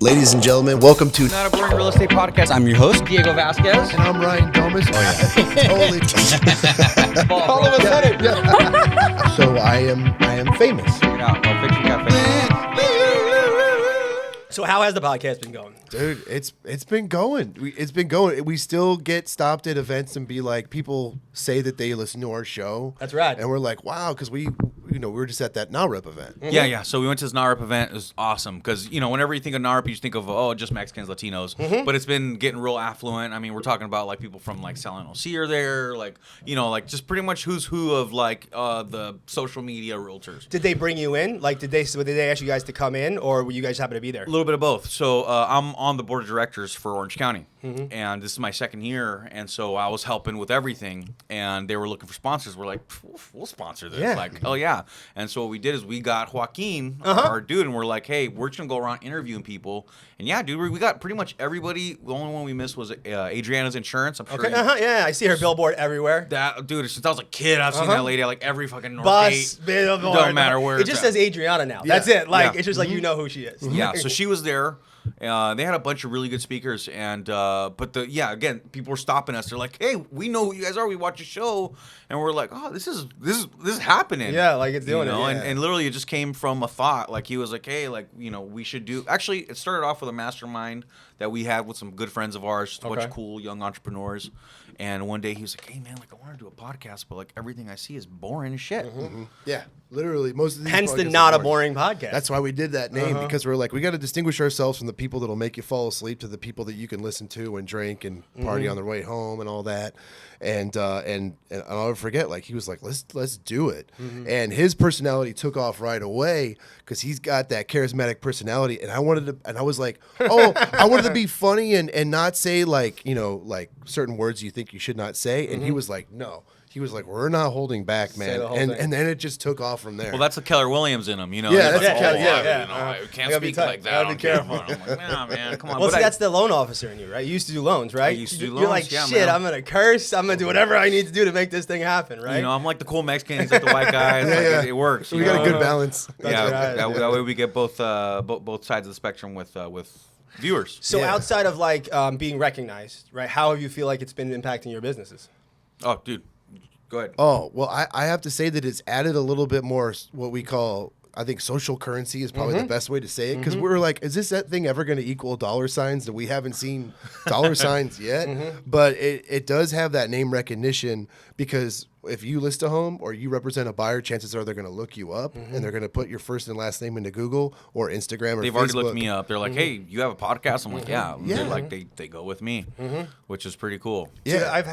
Ladies and gentlemen, welcome to Not a Boring Real Estate Podcast. I'm your host, Diego Vazquez. And I'm Ryan Domis. Oh yeah, totally. All of a sudden. Yeah. So I am famous. Check it out. Pulp Fiction Cafe. So how has the podcast been going? Dude, it's been going. It's been going. We still get stopped at events and be like, people say that they listen to our show. That's right. And we're like, wow, because we were just at that NAREP event. Mm-hmm. Yeah. So we went to this NAREP event. It was awesome because, whenever you think of NAREP, you just think of, just Mexicans, Latinos. Mm-hmm. But it's been getting real affluent. I mean, we're talking about like people from like San Jose are there, like just pretty much who's who of like the social media realtors. Did they bring you in? Like, did they ask you guys to come in, or were you guys happen to be there? A little bit of both. So I'm on the board of directors for Orange County, and this is my second year, and so I was helping with everything, and they were looking for sponsors. We're like, we'll sponsor this. Yeah. Like, hell yeah. And so what we did is we got Joaquin, our dude, and we're like, hey, we're just going to go around interviewing people. And yeah, dude, we got pretty much everybody. The only one we missed was Adriana's Insurance. I'm sure. Okay. Yeah, I see her billboard everywhere. That dude, since I was a kid, I've seen that lady at like every fucking North Bus, Gate. billboard. Don't matter where. It just says Adriana now. Yeah. That's it. Like, Yeah. it's just like you know who she is. Yeah, so she was there. They had a bunch of really good speakers, and again, people were stopping us. They're like, "Hey, we know who you guys are. We watch your show," and we're like, "Oh, this is happening." Yeah, like it's doing it. Yeah. And literally, it just came from a thought. Like he was like, "Hey, like we should do." Actually, it started off with a mastermind that we had with some good friends of ours, just a bunch of cool young entrepreneurs. And one day he was like, "Hey, man, like I want to do a podcast, but like everything I see is boring as shit." Mm-hmm. Yeah, literally. Most of these Hence the podcasts not are a boring podcast. That's why we did that name, because we're like, we got to distinguish ourselves from the people that'll make you fall asleep to the people that you can listen to and drink and party on their way home and all that. And I'll never forget, like he was like, let's do it. And his personality took off right away because he's got that charismatic personality. And I was like, I wanted to be funny and not say like certain words you think you should not say. And he was like, no. He was like, we're not holding back, man. And then it just took off from there. Well, that's the Keller Williams in him, Yeah, He's that's like, the Keller- I can't gotta be speak tight. like that. Gotta be I'm careful. careful. I'm like, nah, man, come on. Well, But see, that's the loan officer in you, right? You used to do loans, right? used to do You're loans, like, yeah, shit, man. I'm gonna curse. I'm gonna do whatever I need to do to make this thing happen, right? I'm like the cool Mexican. He's like the white guy. It's like, it works. we got a good balance. Yeah, right. that way we get both sides of the spectrum with viewers. So Yeah. outside of like being recognized, right? How have you feel like it's been impacting your businesses? Oh, dude, go ahead. Oh, well, I have to say that it's added a little bit more what we call, I think, social currency is probably the best way to say it. Because we're like, is this that thing ever going to equal dollar signs? And we haven't seen dollar signs yet. But it does have that name recognition because if you list a home or you represent a buyer, chances are they're going to look you up and they're going to put your first and last name into Google or Instagram or They've Facebook. already looked me up. They're like, hey, you have a podcast? I'm like, yeah. Yeah. They're like, they go with me, which is pretty cool. Yeah. So I've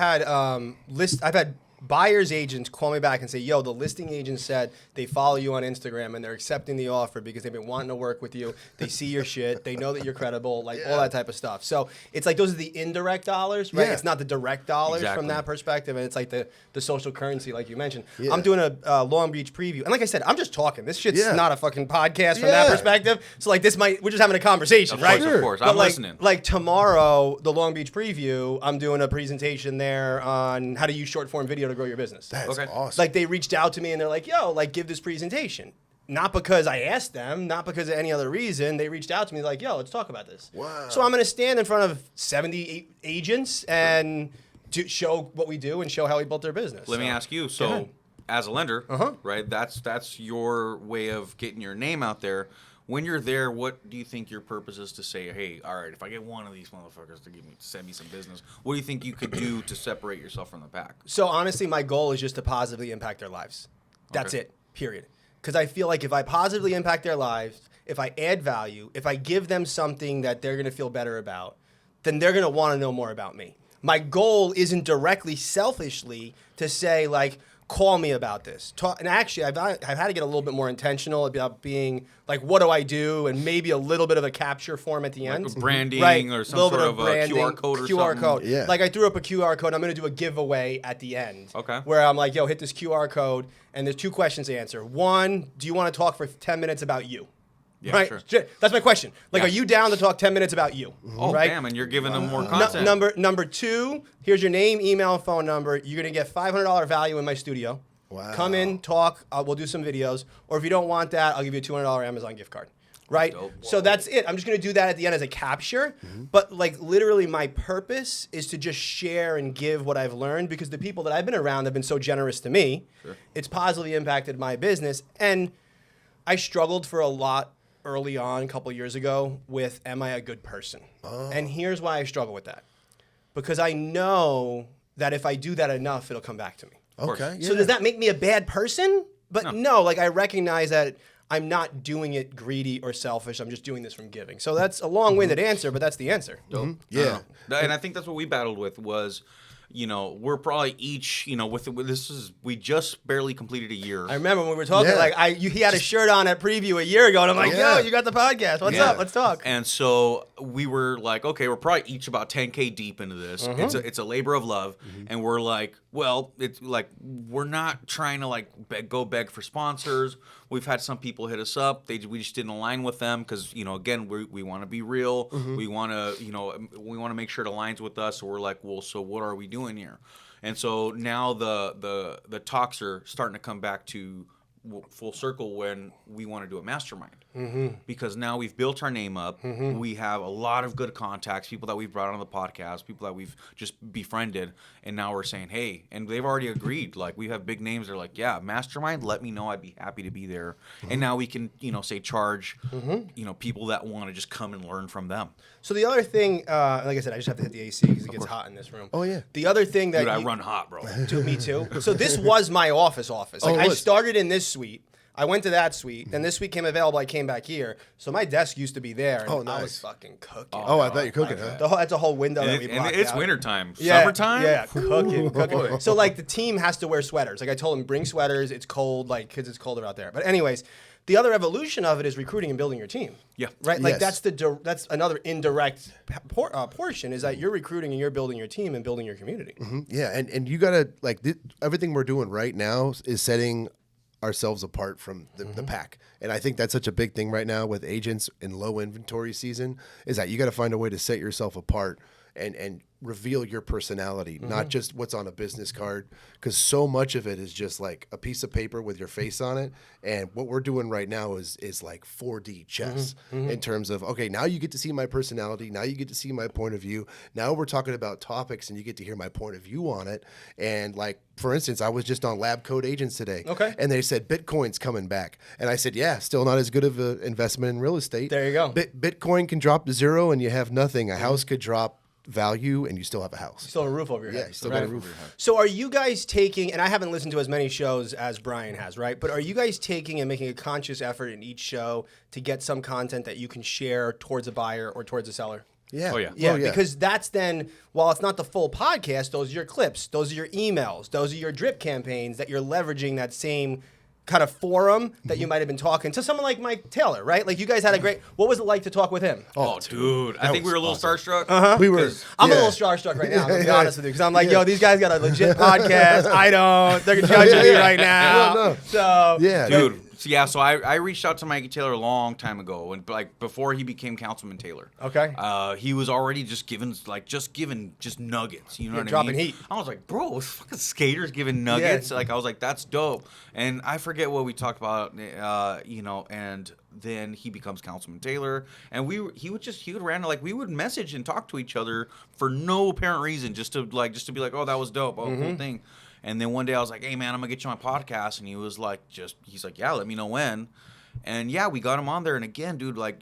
had buyer's agents call me back and say, yo, the listing agent said they follow you on Instagram and they're accepting the offer because they've been wanting to work with you. They see your shit. They know that you're credible, like all that type of stuff. So it's like those are the indirect dollars, right? Yeah. It's not the direct dollars Exactly. from that perspective. And it's like the social currency, like you mentioned. Yeah. I'm doing a Long Beach preview. And like I said, I'm just talking. This shit's Yeah. not a fucking podcast from that Yeah. perspective. So like we're just having a conversation, right? Of course. But I'm like, listening. Like tomorrow, the Long Beach preview, I'm doing a presentation there on how to use short form video to grow your business. That's Okay. awesome. Like they reached out to me and they're like, yo, like give this presentation. Not because I asked them, not because of any other reason. They reached out to me like, yo, let's talk about this. Wow. So I'm going to stand in front of 70 agents and to show what we do and show how we built their business. Let me ask you. So, ahead. as a lender, right? That's your way of getting your name out there. When you're there, what do you think your purpose is to say, hey, all right, if I get one of these motherfuckers to send me some business, what do you think you could do to separate yourself from the pack? So honestly, my goal is just to positively impact their lives. That's Okay. it, period. Because I feel like if I positively impact their lives, if I add value, if I give them something that they're going to feel better about, then they're going to want to know more about me. My goal isn't directly selfishly to say like, call me about this. And actually, I've had to get a little bit more intentional about being like, what do I do? And maybe a little bit of a capture form at the end. Like branding Right. or some Little sort bit of a branding, QR code or QR something. code. Yeah. Like I threw up a QR code. I'm going to do a giveaway at the end. Okay. Where I'm like, yo, hit this QR code. And there's two questions to answer. One, do you want to talk for 10 minutes about you? Yeah, right? sure. That's my question. Like, Yeah. are you down to talk 10 minutes about you? Oh, right? damn, and you're giving them more content. Number two, here's your name, email, and phone number. You're going to get $500 value in my studio. Wow. Come in, talk. We'll do some videos. Or if you don't want that, I'll give you a $200 Amazon gift card. Right? Dope. So that's it. I'm just going to do that at the end as a capture. But like literally my purpose is to just share and give what I've learned because the people that I've been around have been so generous to me. Sure. It's positively impacted my business. And I struggled for a lot early on, a couple years ago, with am I a good person? And here's why I struggle with that. Because I know that if I do that enough, it'll come back to me. Okay. So does that make me a bad person? But no, like I recognize that I'm not doing it greedy or selfish. I'm just doing this from giving. So that's a long-winded answer, but that's the answer. Yeah. And I think that's what we battled with was, you know, we're probably each, you know, we just barely completed a year. I remember when we were talking, Yeah. he had a shirt on at Preview a year ago, and I'm like, Yeah. yo, you got the podcast. What's up? Let's talk. And so we were like, okay, we're probably each about 10K deep into this. It's a labor of love, and we're like, well, it's like we're not trying to like go beg for sponsors. We've had some people hit us up. We just didn't align with them because, you know, again, we want to be real. We want to, you know, we want to make sure it aligns with us. So we're like, well, so what are we doing here? And so now the talks are starting to come back to full circle when we want to do a mastermind because now we've built our name up. We have a lot of good contacts, people that we've brought on the podcast, people that we've just befriended, and now we're saying, hey, and they've already agreed. Like we have big names. They're like, yeah, mastermind. Let me know. I'd be happy to be there. And now we can, you know, say charge, you know, people that want to just come and learn from them. So the other thing, like I said, I just have to hit the AC because it gets hot in this room. Oh, yeah. The other thing that Dude, I run hot, bro. Dude, me too. So this was my office. Like it I was. started in this suite. I went to that suite. Then this suite came available. I came back here. So my desk used to be there. And Oh, I was nice. fucking cooking. Oh, I thought you were cooking, huh? That's a whole window that we And blocked it's out. wintertime. Yeah, Summertime? Yeah, cooking. boy. So like the team has to wear sweaters. Like I told them, bring sweaters. It's cold, like because it's colder out there. But anyways, the other evolution of it is recruiting and building your team. Yeah. Right. Like Yes. that's another indirect portion is that you're recruiting and you're building your team and building your community. Yeah, and you gotta like everything we're doing right now is setting ourselves apart from the pack, and I think that's such a big thing right now with agents in low inventory season is that you got to find a way to set yourself apart and reveal your personality, not just what's on a business card, because so much of it is just like a piece of paper with your face on it. And what we're doing right now is like 4D chess in terms of, okay, now you get to see my personality. Now you get to see my point of view. Now we're talking about topics and you get to hear my point of view on it. And like, for instance, I was just on Lab Code Agents today. Okay. And they said, Bitcoin's coming back. And I said, yeah, still not as good of an investment in real estate. There you go. Bitcoin can drop to zero and you have nothing. A house could drop value and you still have a house. Still a roof over your head. Yeah, you still got a roof over your head. So are you guys taking, and I haven't listened to as many shows as Brian has, right? But are you guys taking and making a conscious effort in each show to get some content that you can share towards a buyer or towards a seller? Yeah. Oh, yeah. Yeah, because that's then, while it's not the full podcast, those are your clips, those are your emails, those are your drip campaigns that you're leveraging that same kind of forum that you might have been talking to someone like Mike Taylor, right? Like you guys had a great, what was it like to talk with him? Oh, dude. I think we were a little starstruck. We were. I'm a yeah. little starstruck right now, I'm gonna be honest with you, because I'm like, yo, these guys got a legit podcast. I don't. They're judging me right now. No. So, Yeah, Dude, so I reached out to Mikey Taylor a long time ago, and like before he became Councilman Taylor. Okay. He was already just giving nuggets. You know what I mean? dropping heat. I was like, bro, fucking skaters giving nuggets. Like I was like, that's dope. And I forget what we talked about. You know, and then he becomes Councilman Taylor, and we would message and talk to each other for no apparent reason, just to be like, oh, that was dope, oh, cool thing. And then one day I was like, hey, man, I'm going to get you on my podcast. And he was like, he's like, yeah, let me know when. And yeah, we got him on there. And again, dude, like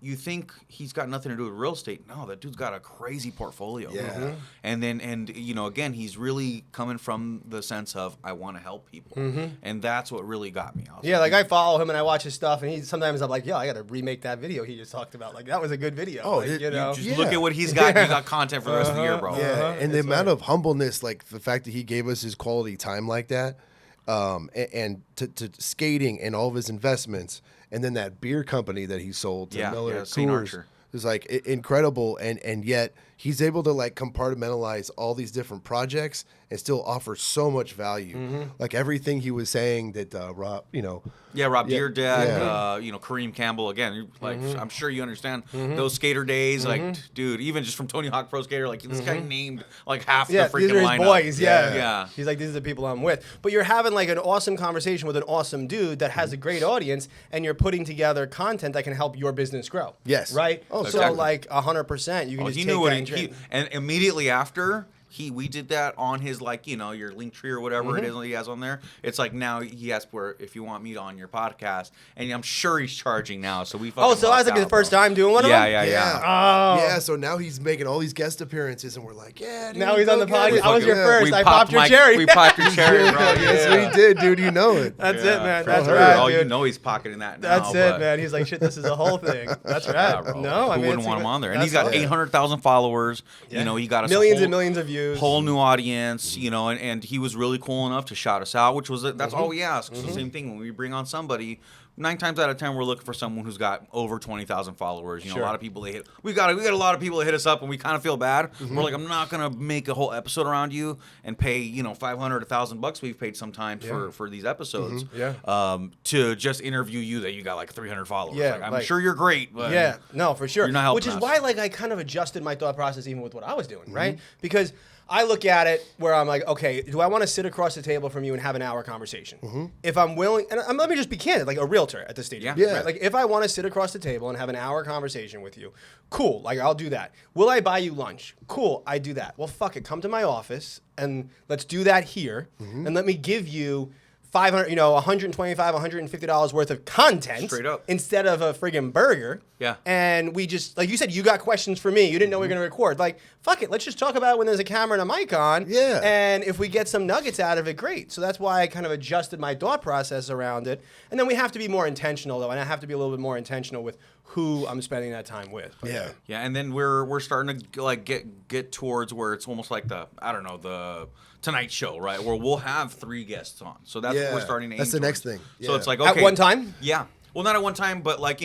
you think he's got nothing to do with real estate. No, that dude's got a crazy portfolio. Yeah. And you know, again, he's really coming from the sense of I want to help people. And that's what really got me. yeah, like I follow him and I watch his stuff, and sometimes I'm like, yo, I got to remake that video he just talked about. Like that was a good video. Oh, like, you know. Just look at what he's got. You got content for the rest of the year, bro. Yeah, and the amount of humbleness, like the fact that he gave us his quality time like that, and to skating and all of his investments, and then that beer company that he sold to Miller St. Coors Archer. was like incredible, and yet he's able to like compartmentalize all these different projects and still offer so much value. Like everything he was saying that Rob, Rob Deerdeck, yeah. Kareem Campbell. Again, like I'm sure you understand those skater days. Like, dude, even just from Tony Hawk Pro Skater, like this guy named like half the freaking these are his lineup. boys. Yeah. He's like, these are the people I'm with. But you're having like an awesome conversation with an awesome dude that has a great audience, and you're putting together content that can help your business grow. Yes. Right. Oh, so exactly. like 100%, you can just He take knew what that and immediately after. We did that on his your link tree or whatever it is that he has on there. It's like now he asked where if you want me on your podcast, and I'm sure he's charging now. So we fucking so that was like the first time doing one of them? Yeah. Oh. Yeah, so now he's making all these guest appearances, and we're like, yeah, dude, Now he's on the podcast. I was your Yeah. first. I popped your cherry. We popped your cherry, bro. Yes, we did, dude. You know it. That's it, man. for That's sure. right, Oh, dude. you know he's pocketing that now. That's it, man. He's like, shit, this is a whole thing. That's right. Yeah, bro. No, I Who mean, wouldn't it's want him even- on there? And that's he's got awesome. 800,000 followers. Yeah. You know, he got us millions a whole, and millions of views. whole new audience. You know, and he was really cool enough to shout us out, which was that's all we ask. So same thing when we bring on somebody. 9 times out of 10, we're looking for someone who's got over 20,000 followers. You know, Sure. a lot of people they hit. We got a lot of people that hit us up, and we kind of feel bad. We're like, I'm not gonna make a whole episode around you and pay $500, $1,000 we've paid sometimes for these episodes. To just interview you that you got like 300 followers. Yeah, Like, I'm like- sure you're great, but Yeah, no, for sure. You're not helping Which is us. why, like, I kind of adjusted my thought process even with what I was doing, right? Because I look at it where I'm like, okay, do I want to sit across the table from you and have an hour conversation? If I'm willing, and let me just be candid, like a realtor at this stage. Yeah. Yeah. Right? Like, if I want to sit across the table and have an hour conversation with you, cool. Like, I'll do that. Will I buy you lunch? Cool, I do that. Well, fuck it. Come to my office and let's do that here, and let me give you $500, $125, $150 worth of content Straight up. instead of a friggin' burger. Yeah. And we just, like you said, you got questions for me. You didn't know we were going to record. Like, fuck it. Let's just talk about it when there's a camera and a mic on. Yeah. And if we get some nuggets out of it, great. So that's why I kind of adjusted my thought process around it. And then we have to be more intentional, though. And I have to be a little bit more intentional with who I'm spending that time with. But Yeah. Yeah, and then we're starting to like get towards where it's almost like the Tonight Show, right? Where we'll have 3 guests on. So that's what we're starting to aim That's the next towards. thing. So Yeah. it's like, okay. At one time? Yeah. Well, not at one time, but like,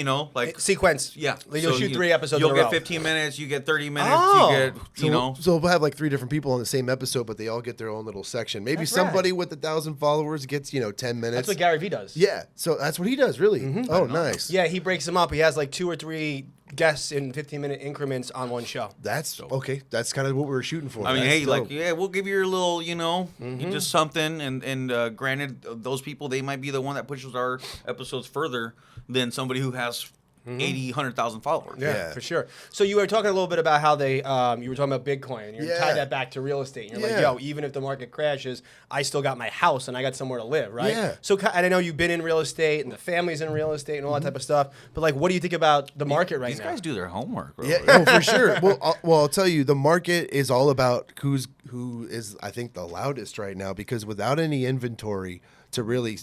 Sequence. yeah. Like, you'll So shoot 3 episodes You'll in a row. get 15 minutes, you get 30 minutes, Oh. you get, So we'll have like 3 different people on the same episode, but they all get their own little section. Maybe That's somebody with 1,000 followers gets 10 minutes. That's what Gary Vee does. Yeah, so that's what he does, really. Oh, nice. Yeah, he breaks them up. He has like 2 or 3 guests in 15-minute increments on one show. That's okay. That's kind of what we were shooting for. I mean, That's hey, dope. like, we'll give you your little, just something. And granted, those people, they might be the one that pushes our episodes further than somebody who has 80, 100,000 followers. Yeah. For sure. So you were talking a little bit about how they, you were talking about Bitcoin, and you Yeah. tied that back to real estate. And you're like, Yeah. yo, even if the market crashes, I still got my house and I got somewhere to live, right? Yeah. So, and I know you've been in real estate and the family's in real estate and all that type of stuff. But like, what do you think about the market right These now? guys do their homework, bro. Yeah, oh, for sure. Well, I'll tell you, the market is all about who is I think the loudest right now, because without any inventory to really,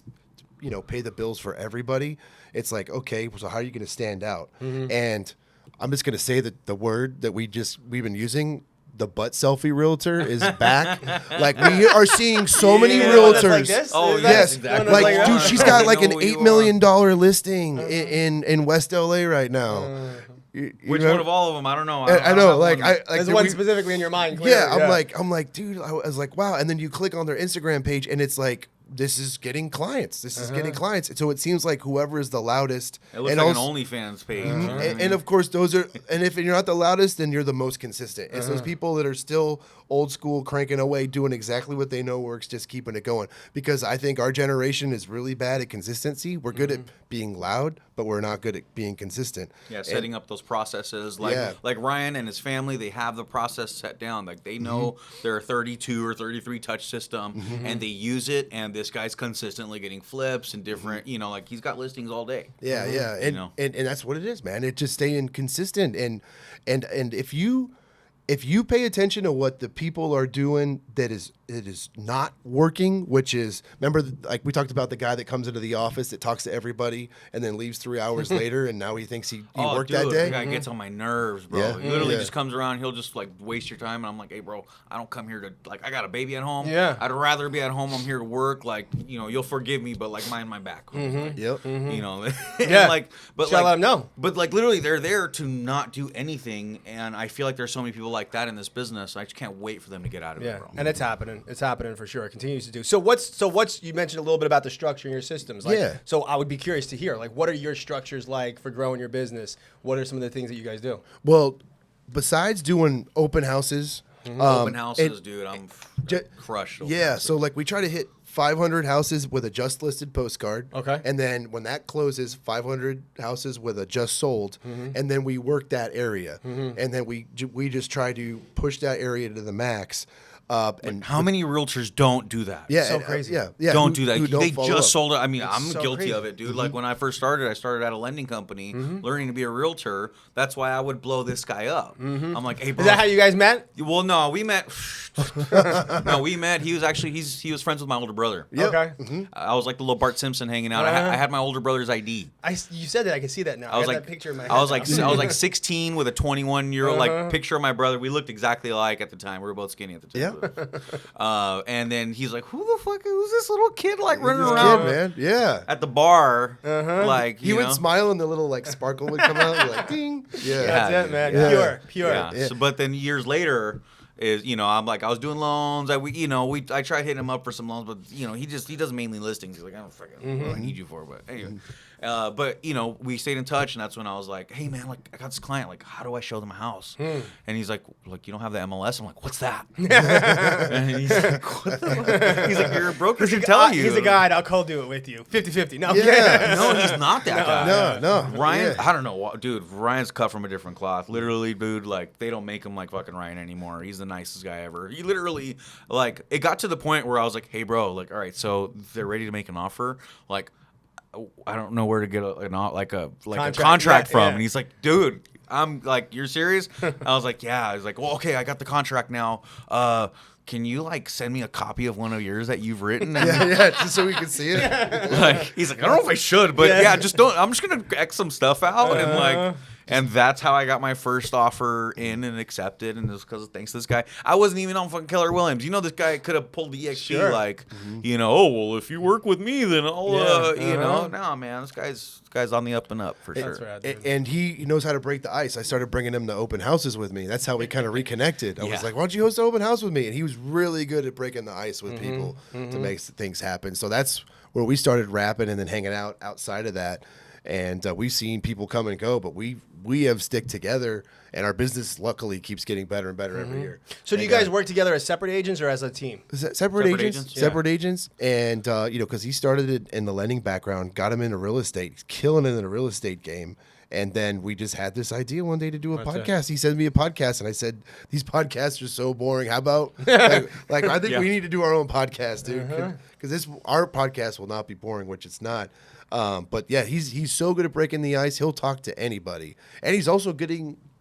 pay the bills for everybody, it's like, okay, so how are you going to stand out? And I'm just going to say that the word that we've been using. The butt selfie realtor is back. Like, we are seeing so many Yeah, realtors. that's like this? Oh, Is Yes, that- exactly. one like, that's dude, that? she's got like I an know who you $8 million listing in West LA right now. You Which know? one of all of them? I don't know. I don't know, have like, one. like There's one we- specifically in your mind. Clearly. yeah, I'm like, dude, I was like, wow. And then you click on their Instagram page, and it's like, this is getting clients. This is getting clients. So it seems like whoever is the loudest, It looks and like also- an OnlyFans page. You know what I and mean? of course, those are. And if you're not the loudest, then you're the most consistent. It's those people that are still old school, cranking away, doing exactly what they know works, just keeping it going. Because I think our generation is really bad at consistency. We're good at being loud, but we're not good at being consistent. Yeah, setting up those processes. Like Yeah. like Ryan and his family, they have the process set down. Like they know their 32 or 33 touch system, and they use it. And this guy's consistently getting flips and different. Like he's got listings all day. Yeah, yeah, and, and that's what it is, man. It's just staying consistent, and if you pay attention to what the people are doing that is not working, which is, remember, like we talked about the guy that comes into the office that talks to everybody and then leaves 3 hours later, and now he thinks he worked that day. That guy gets on my nerves, bro. Yeah. He literally Yeah. just comes around. He'll just like waste your time, and I'm like, hey, bro, I don't come here to like. I got a baby at home. Yeah. I'd rather be at home. I'm here to work. Like, you'll forgive me, but like, mind my back. Like, Yep. Yeah. like, but Shall like, let 'em know. But like, literally, they're there to not do anything, and I feel like there's so many people like that in this business. I just can't wait for them to get out of it, bro. And it's happening. It's happening for sure. It continues to do. So what's you mentioned a little bit about the structure in your systems. Like, Yeah. So I would be curious to hear, like, what are your structures like for growing your business? What are some of the things that you guys do? Well, besides doing open houses, Open houses, dude. I'm crushed. Open houses. so like we try to hit 500 houses with a just listed postcard. Okay. And then when that closes, 500 houses with a just sold, and then we work that area, and then we just try to push that area to the max. And How many realtors don't do that? yeah, So and, crazy. yeah, Don't do that. who don't They follow just up. sold it. I mean, I'm so guilty crazy. of it, dude. Like when I first started, I started at a lending company, learning to be a realtor. That's why I would blow this guy up. I'm like, hey, bro. Is that how you guys met? Well, no, we met. No, we met. He was actually he was friends with my older brother. Yep. Okay. I was like the little Bart Simpson hanging out. Uh-huh. I had my older brother's ID. You said that. I can see that now. I was got like, that picture in my head I was now. like 16 with a 21-year-old like picture of my brother. We looked exactly alike at the time. We were both skinny at the time. Yeah. And then he's like, who's this little kid like running This around kid, man. Yeah. at the bar? Like He you would know? smile and the little like sparkle would come out. Like ding. Yeah. That's Yeah, it, man. yeah. Pure. Yeah. Yeah. So, but then years later, I'm like I was doing loans. I tried hitting him up for some loans, but he does mainly listings. He's like, I don't fucking what do I need you for, but anyway. But we stayed in touch, and that's when I was like, hey man, like I got this client, like how do I show them a house? And he's like you don't have the MLS. I'm like, what's that? And he's like, what the? He's like, your broker should tell you. He's a guide. I'll cold do it with you. 50-50. No. Yeah. No, he's not that guy. No. Ryan, Yeah. I don't know, dude. Ryan's cut from a different cloth. Literally, dude. Like they don't make him like fucking Ryan anymore. He's the nicest guy ever. He literally, like, it got to the point where I was like, hey, bro, like, all right, so they're ready to make an offer. Like, I don't know where to get a contract from. Yeah. And he's like, dude, I'm like, you're serious? I was like, yeah. He's like, well, okay, I got the contract now. Can you like send me a copy of one of yours that you've written? And Yeah, just so we can see it. like he's like, I don't know if I should, but yeah, just don't. I'm just gonna X some stuff out and like, and that's how I got my first offer in and accepted, and it was because thanks to this guy. I wasn't even on fucking Keller Williams. This guy could have pulled the EXP like, oh well, if you work with me, then I'll, no man, this guy's on the up and up for sure. That's right, dude. And he knows how to break the ice. I started bringing him to open houses with me. That's how we kind of reconnected. I was like, why don't you host an open house with me? And he was really good at breaking the ice with people to make things happen. So that's where we started rapping and then hanging out outside of that. And we've seen people come and go, but we have stick together, and our business luckily keeps getting better and better every year. So do you guys work together as separate agents or as a team? Separate agents, yeah. separate agents, and because he started it in the lending background, got him into real estate, he's killing it in the real estate game. And then we just had this idea one day to do a podcast. He sent me a podcast, and I said, "These podcasts are so boring. How about like I think we need to do our own podcast, dude, because our podcast will not be boring, which it's not." But yeah, he's so good at breaking the ice. He'll talk to anybody, and he's also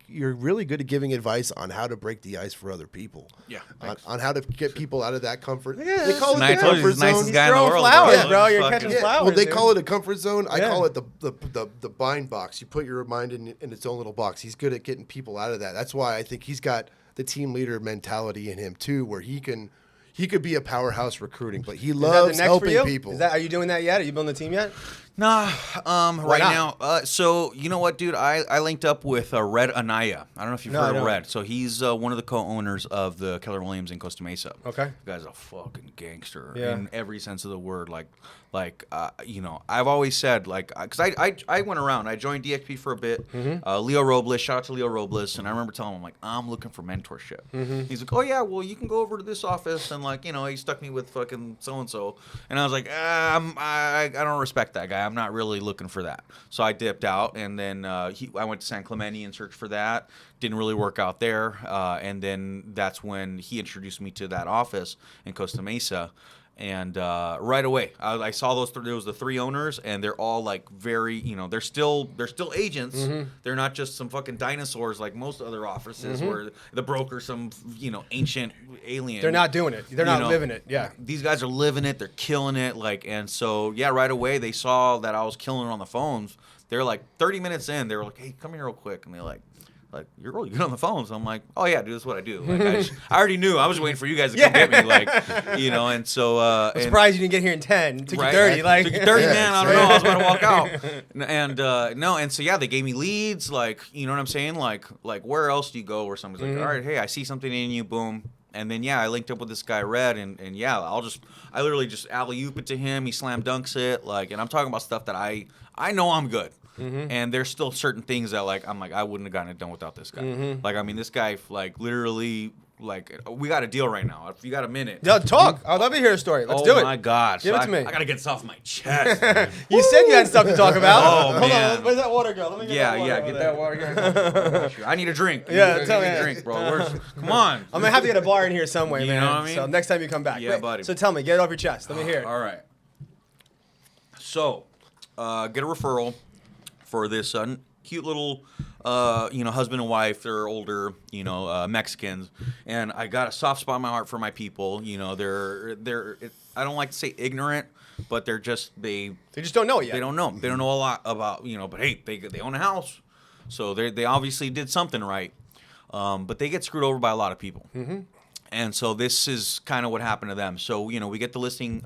you're really good at giving advice on how to break the ice for other people. Yeah, on how to get people out of that comfort. Yeah, they call it I the told you, comfort he's the nicest zone. guy in the throwing world. flowers, bro. bro. You're Fucking- catching flowers. Well, they dude. call it a comfort zone. I Yeah. call it the bind box. You put your mind in its own little box. He's good at getting people out of that. That's why I think he's got the team leader mentality in him too, where he could be a powerhouse recruiting, but he Is that the loves next for helping you? people. Are you doing that yet? Are you building the team yet? Nah, right not? now. So you know what, dude? I linked up with Red Anaya. I don't know if you've No, I heard of don't. Red. So he's one of the co-owners of the Keller Williams in Costa Mesa. Okay. The guy's a fucking gangster Yeah. in every sense of the word. I've always said because I went around. I joined DXP for a bit. Leo Robles, shout out to Leo Robles, and I remember telling him I'm looking for mentorship. He's like, oh yeah, well you can go over to this office and he stuck me with fucking so and so, and I was like, I don't respect that guy. I'm not really looking for that. So I dipped out, and then I went to San Clemente and searched for that. Didn't really work out there, and then that's when he introduced me to that office in Costa Mesa. And right away, I saw those. There was the three owners, and they're all very, they're still agents. They're not just some fucking dinosaurs like most other offices where the broker's some ancient alien. They're not doing it. They're not living it. Yeah. These guys are living it. They're killing it. And so yeah, right away they saw that I was killing it on the phones. They're 30 minutes in. They were like, hey, come here real quick, and they're like, like, you're really good on the phone. So I'm like, oh yeah, dude, that's what I do. Like, I already knew. I was waiting for you guys to come get me, like, you know. And so I'm surprised you didn't get here in 10. Took you 30, like. Took you 30, man. I don't know. I was about to walk out. And so yeah, they gave me leads, like, you know what I'm saying, like where else do you go? Where somebody's like, all right, hey, I see something in you, boom. And then yeah, I linked up with this guy Red, and yeah, I literally just alley-oop it to him. He slam dunks it, like, and I'm talking about stuff that I know I'm good. And there's still certain things that, like, I'm like, I wouldn't have gotten it done without this guy. Like, I mean, this guy, like, literally, like, we got a deal right now. If you got a minute. Yeah, talk. I'd love to hear a story. Let's do it. Oh, my God. Give it to me. I got to get this off my chest. Man. You said you had stuff to talk about. Oh, Hold man. on. Where's that water go? Let me get that water. Get that water. I need a drink. Yeah, tell me. I need a drink, bro. Come on. I'm going to have to get a bar in here somewhere, You man. know what I mean? So next time you come back. Yeah, Wait, buddy. So tell me. Get it off your chest. Let me hear it. All right. So, get a referral for this cute little, husband and wife. They're older, Mexicans, and I got a soft spot in my heart for my people. You know, they're I don't like to say ignorant, but they just don't know it yet. They don't know. They don't know a lot about, but hey, they own a house, so they obviously did something right. But they get screwed over by a lot of people. And so this is kind of what happened to them. So, we get the listing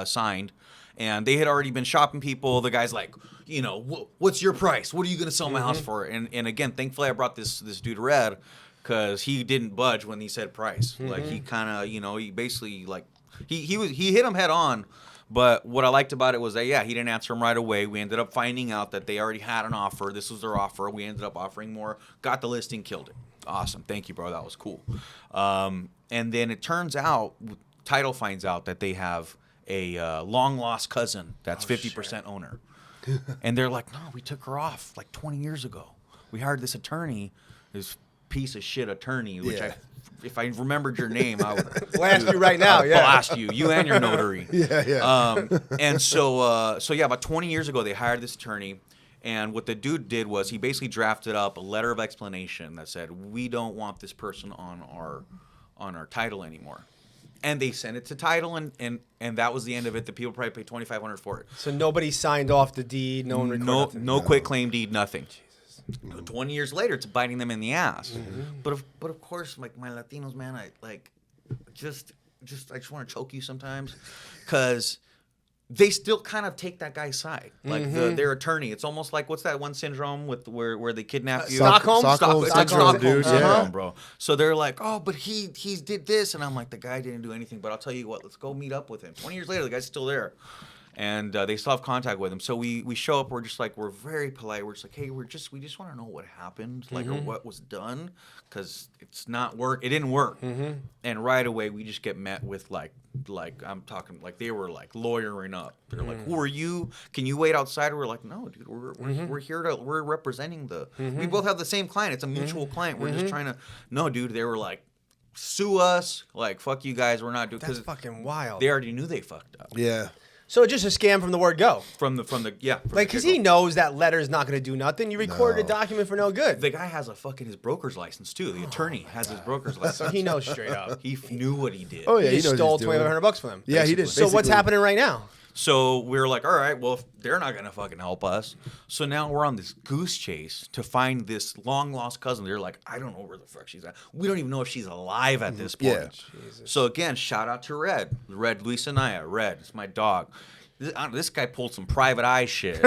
signed. And they had already been shopping people. The guy's like, what's your price? What are you going to sell my house for? And again, thankfully I brought this dude Red, because he didn't budge when he said price. Like, he kind of, he basically, like, he hit him head on. But what I liked about it was that, yeah, he didn't answer him right away. We ended up finding out that they already had an offer. This was their offer. We ended up offering more. Got the listing, killed it. Awesome. Thank you, bro. That was cool. And then it turns out, Title finds out that they have a long-lost cousin that's 50% owner. And they're like, no, we took her off like 20 years ago. We hired this attorney, this piece of shit attorney, which if I remembered your name, I would blast you right now. Blast you and your notary. And so yeah, about 20 years ago, they hired this attorney. And what the dude did was he basically drafted up a letter of explanation that said, we don't want this person on our title anymore. And they sent it to Title, and that was the end of it. The people probably paid $2,500 for it. So nobody signed off the deed. No one recorded no quit claim deed, nothing. Jesus. 20 years later, it's biting them in the ass. But of course, like, my Latinos, man, I just want to choke you sometimes, because they still kind of take that guy's side, like their attorney. It's almost like, what's that one syndrome with where they kidnap you? Stockholm Stockholm, dude. Stockholm, bro. So they're like, oh, but he did this, and I'm like, the guy didn't do anything. But I'll tell you what, let's go meet up with him. 20 years later, the guy's still there, and they still have contact with him. So we show up. We're just like, we're very polite. We're just like, hey, we just want to know what happened, like, or what was done, because it's not work. It didn't work. And right away, we just get met with like I'm talking, like, they were like lawyering up. They're like, who are you? Can you wait outside? We're like, no, dude, we're here we're representing we both have the same client. It's a mutual client. We're just trying to, no, dude. They were like, sue us, like, fuck you guys. We're not doing. That's fucking wild. They already knew they fucked up. Yeah. So it's just a scam from the word go. Like, because he knows that letter's not going to do nothing. You recorded a document for no good. The guy has his broker's license too. The attorney has his broker's license. So he knows straight up. He knew what he did. Oh yeah, he stole $2,500 from them. Yeah, he did. So what's happening right now? So we were like, all right, well, if they're not gonna fucking help us, so now we're on this goose chase to find this long lost cousin. They're like, I don't know where the fuck she's at. We don't even know if she's alive at this point. Yeah. So again, shout out to Red Luis Anaya. Red, it's my dog. This guy pulled some private eye shit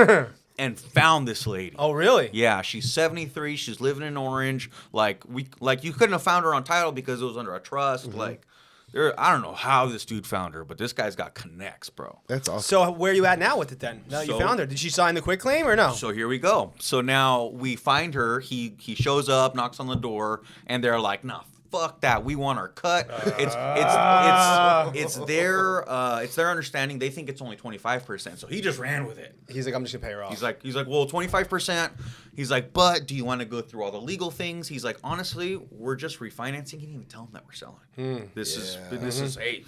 and found this lady. Oh, really? Yeah, she's 73. She's living in Orange. Like, you couldn't have found her on title because it was under a trust. Like, I don't know how this dude found her, but this guy's got connects, bro. That's awesome. So where are you at now with it then? Now you found her. Did she sign the quitclaim or no? So here we go. So now we find her. He shows up, knocks on the door, and they're like, nah, fuck that. We want our cut. It's their understanding. They think it's only 25%. So he just ran with it. He's like, I'm just gonna pay her off. He's like, well, 25%. He's like, but do you want to go through all the legal things? He's like, honestly, we're just refinancing. He didn't even tell them that we're selling. This is hey,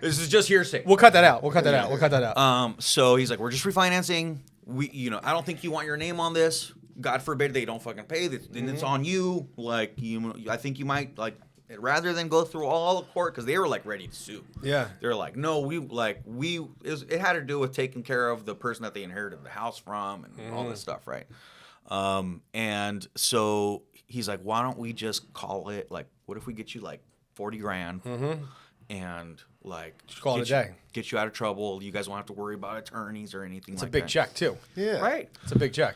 this is just hearsay. We'll cut that out. So he's like, we're just refinancing. I don't think you want your name on this. God forbid they don't fucking pay, then it's on you. Like, I think you might, like, rather than go through all the court, because they were like ready to sue. Yeah, they're like, no, it had to do with taking care of the person that they inherited the house from and all this stuff, right? And so he's like, why don't we just call it, like, what if we get you like 40 grand and like just call it a day, get you out of trouble. You guys won't have to worry about attorneys or anything. It's like a big that. check too. Yeah. Right. It's a big check.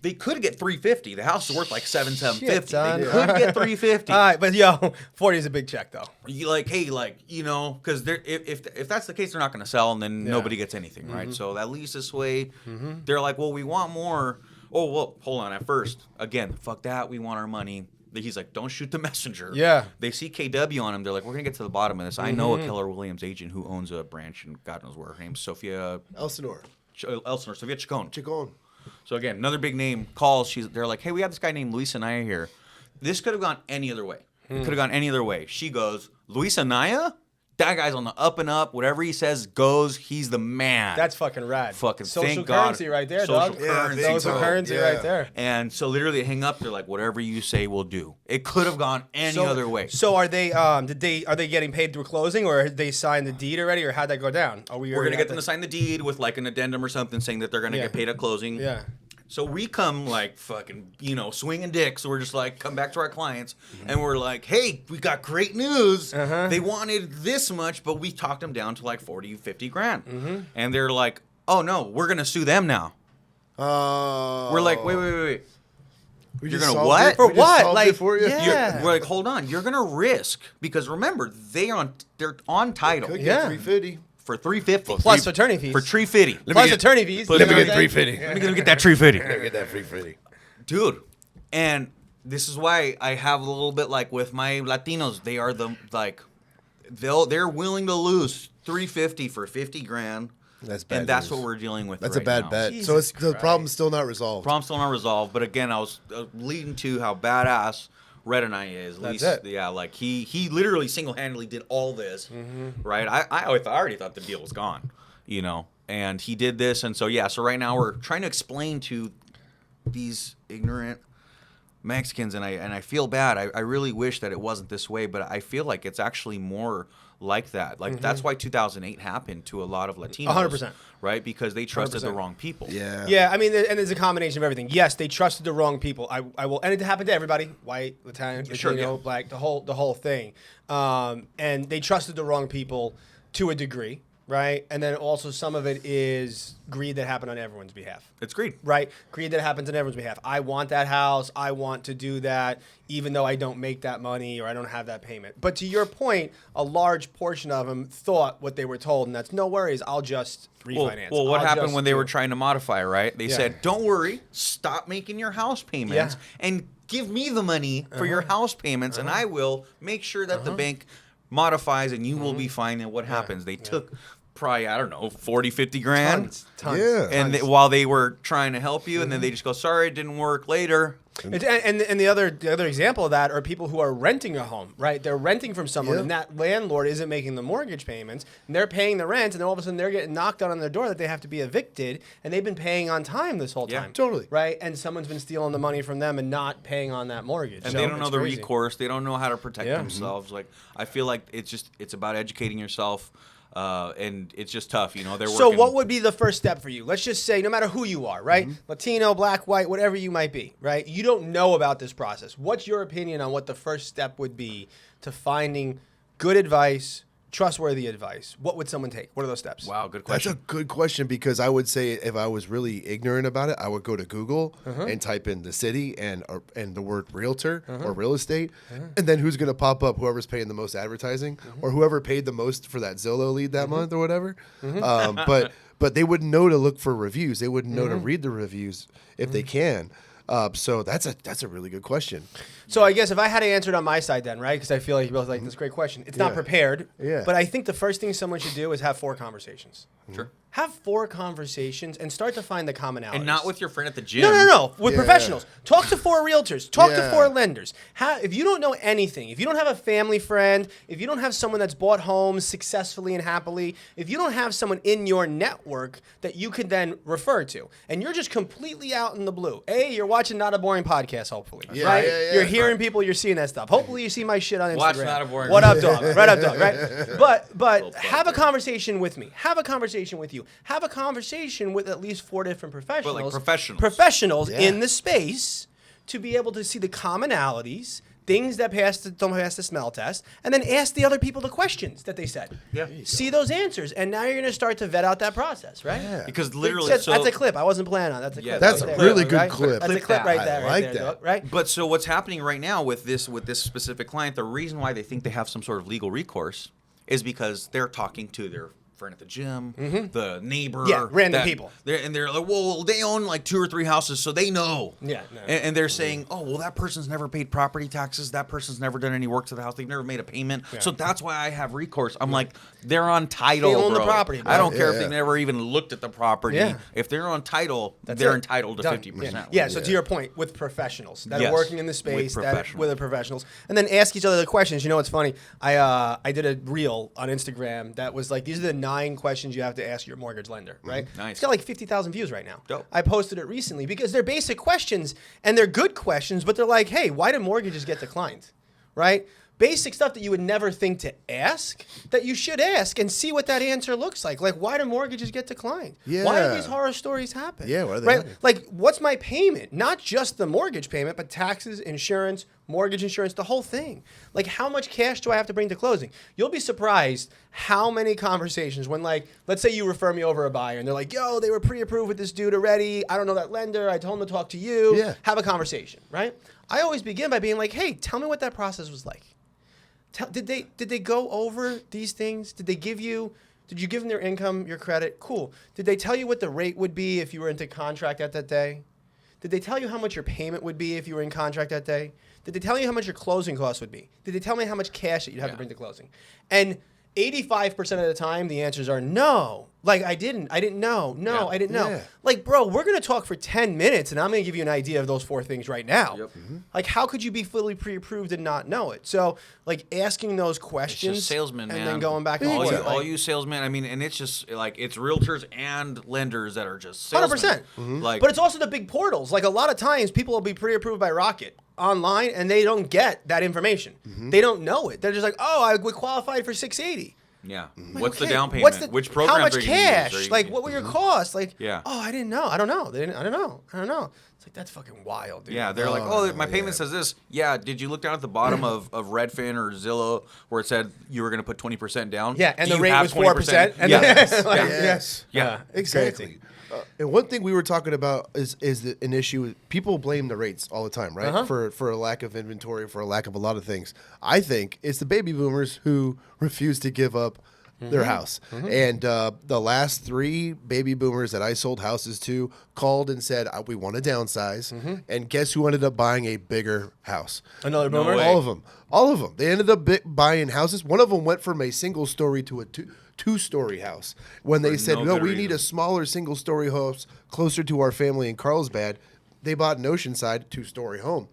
They could get 350. The house is worth like $750. Son. They could get 350. All right, but yo, 40 is a big check though. You like, hey, like, you know, because if that's the case, they're not going to sell, and then nobody gets anything, right? So at least this way, they're like, well, we want more. Oh, well, hold on. At first, again, fuck that. We want our money. He's like, don't shoot the messenger. Yeah. They see KW on him. They're like, we're going to get to the bottom of this. I know a Keller Williams agent who owns a branch, and God knows where. Her name's Sophia. Elsinore. Sophia Chacon. Chacon. So again, another big name calls. They're like, hey, we have this guy named Luis Anaya here. This could have gone any other way. It could have gone any other way. She goes, Luis Anaya? That guy's on the up and up. Whatever he says goes. He's the man. That's fucking rad. Fucking social thank God. currency right there, Social dog. currency, Social bro. currency Yeah. right there. And so literally they hang up. They're like, whatever you say, we'll do. It could have gone any other way. So are they? Are they getting paid through closing, or have they signed the deed already, or how'd that go down? We're gonna get them to sign the deed with like an addendum or something saying that they're gonna get paid at closing. Yeah. So we come like fucking, swinging dicks. So we're just like, come back to our clients, and we're like, hey, we got great news. They wanted this much, but we talked them down to like 40, 50 grand. And they're like, oh no, we're going to sue them now. We're like, wait. You're going to what? For what? Like, for you? yeah. We're like, hold on. You're going to risk, because remember, they're on title Could Yeah. get 350. for 350 Plus attorney fees. for 350. Plus attorney fees. Let you me know get what I'm saying? 350. Let me get that 350. Let me get that 350. Dude, and this is why I have a little bit like with my Latinos, they are they're willing to lose 350 for 50 grand. That's bad. And that's news. what we're dealing with. That's right a bad now. bet. Jesus So the Christ. problem's still not resolved. Problem's still not resolved, but again, I was leading to how badass Red and I is. At That's least, it. yeah, like he literally single-handedly did all this, right? I already thought the deal was gone, and he did this, and so right now we're trying to explain to these ignorant Mexicans, and I feel bad. I really wish that it wasn't this way, but I feel like it's actually more like that. Like that's why 2008 happened to a lot of Latinos. 100%. Right? Because they trusted the 100%. wrong people. Yeah. Yeah, I mean, and there's a combination of everything. Yes, they trusted the wrong people. I will, and it happened to everybody: white, Italian, Sure, Latino, yeah. black, the whole thing. And they trusted the wrong people to a degree, right? And then also some of it is greed that happened on everyone's behalf. It's greed. Right? Greed that happens on everyone's behalf. I want that house. I want to do that, even though I don't make that money or I don't have that payment. But to your point, a large portion of them thought what they were told, and that's no worries. I'll just refinance. Well, what I'll happened just when they do were it." trying to modify, right? They Yeah. said, don't worry, stop making your house payments and give me the money for your house payments, and I will make sure that the bank modifies and you will be fine. And what happens? They took probably, I don't know, 40, 50 grand. Tons. Yeah. And while they were trying to help you, and then they just go, sorry, it didn't work later. And the other example of that are people who are renting a home, right? They're renting from someone, Yeah. and that landlord isn't making the mortgage payments, and they're paying the rent, and then all of a sudden they're getting knocked on their door that they have to be evicted, and they've been paying on time this whole Yeah. time. Totally. Right? And someone's been stealing the money from them and not paying on that mortgage. And So they don't know it's the crazy. recourse. They don't know how to protect Yeah. themselves. Like, I feel like it's about educating yourself, and it's just tough. They're So working. what would be the first step for you? Let's just say, no matter who you are, right? Latino, black, white, whatever you might be, right? You don't know about this process. What's your opinion on what the first step would be to finding good advice, trustworthy advice? What would someone take? What are those steps? Wow, good That's question. a good question, because I would say if I was really ignorant about it, I would go to Google and type in the city and the word realtor or real estate, and then who's going to pop up? Whoever's paying the most advertising or whoever paid the most for that Zillow lead that month or whatever. But they wouldn't know to look for reviews. They wouldn't know to read the reviews if they can. So that's a really good question. So I guess if I had to answer it on my side then, right? Because I feel like you're both like, this is a great question. It's not Yeah. prepared. Yeah. But I think the first thing someone should do is have 4 conversations. Sure. Have 4 conversations and start to find the commonalities. And not with your friend at the gym. No. With Yeah. professionals. Talk to 4 realtors. Talk to Yeah. 4 lenders. If you don't know anything, if you don't have a family friend, if you don't have someone that's bought homes successfully and happily, if you don't have someone in your network that you could then refer to, and you're just completely out in the blue. You're watching Not a Boring Podcast, hopefully. Yeah, right? yeah, You're hearing people, you're seeing that stuff. Hopefully you see my shit on Instagram. Watch Not a Boring What up, dog? Right up, dog, right? But have a conversation with me. Have a conversation with you. you. Have a conversation with at least 4 different professionals. professionals. In the space to be able to see the commonalities, things that don't pass the smell test, and then ask the other people the questions that they said. Yeah. See those answers, and now you're going to start to vet out that process, right? Yeah. Because literally, That's a clip. I wasn't planning on. That's a clip. That's right a there. really good Right? clip. That's a clip right there. I Right like there, that. dog, right? But so what's happening right now with this specific client, the reason why they think they have some sort of legal recourse is because they're talking to their friend at the gym, the neighbor. Yeah, random people. They're like, well, they own like 2 or 3 houses, so they know. Yeah. No. And they're saying, oh, well, that person's never paid property taxes. That person's never done any work to the house. They've never made a payment. Yeah. So that's why I have recourse. I'm like, they're on title, They own the bro. property, bro. I don't care if Yeah. they've never even looked at the property. Yeah. If they're on title, That's they're it. entitled to Done. 50%. Yeah, so to your point, with professionals that Yes, are working in the with space, professionals. with the professionals, and then ask each other the questions. You know what's funny? I did a reel on Instagram that was like, these are the 9 questions you have to ask your mortgage lender, right? Nice. It's got like 50,000 views right now. Dope. I posted it recently because they're basic questions, and they're good questions, but they're like, hey, why do mortgages get declined, right? Basic stuff that you would never think to ask, that you should ask and see what that answer looks like. Like, why do mortgages get declined? Why do Yeah. these horror stories happen? Yeah, why are they right? happening? Like, what's my payment? Not just the mortgage payment, but taxes, insurance, mortgage insurance, the whole thing. Like, how much cash do I have to bring to closing? You'll be surprised how many conversations when, like, let's say you refer me over a buyer and they're like, yo, they were pre-approved with this dude already. I don't know that lender. I told them to talk to you. Yeah. Have a conversation, right? I always begin by being like, hey, tell me what that process was like. Did they go over these things? Did you give them their income, your credit? Cool. Did they tell you what the rate would be if you were into contract at that day? Did they tell you how much your payment would be if you were in contract that day? Did they tell you how much your closing costs would be? Did they tell me how much cash that you'd have to bring to closing? And 85% of the time, the answers are no. Like, I didn't know. No, Yeah. I didn't know. Yeah. Like, bro, we're going to talk for 10 minutes, and I'm going to give you an idea of those 4 things right now. Yep. Like, how could you be fully pre-approved and not know it? So, like, asking those questions. It's just salesmen, and man. then going back and all forth. all you salesmen. I mean, and it's just like it's realtors and lenders that are just salesmen. 100%. Like, But it's also the big portals. Like, a lot of times, people will be pre-approved by Rocket online, and they don't get that information. They don't know it. They're just like, oh, we qualified for 680. yeah. Like, What's okay, the down payment? what's the- Which program? How much are you gonna use? cash? Are you Like, gonna- what were your costs? Like, Yeah. oh, I didn't know. I don't know. I don't know. It's like, that's fucking wild, dude. Yeah, they're like, Oh, oh, my payment yeah. says this. Yeah, did you look down at the bottom of Redfin or Zillow where it said you were going to put 20% down? Yeah, and Do the you rate have was 4%. And yeah. then, like, Yes. Yeah. it's crazy. Exactly. And one thing we were talking about is an issue. People blame the rates all the time, right? For a lack of inventory, for a lack of a lot of things. I think it's the baby boomers who refuse to give up their house. And the last 3 baby boomers that I sold houses to called and said, we want to downsize. And guess who ended up buying a bigger house? Another No boomer? way. All of them. They ended up buying houses. One of them went from a single story to a two-story house. When they said, no no, good we need reason. a smaller single-story house closer to our family in Carlsbad, they bought an Oceanside 2-story home.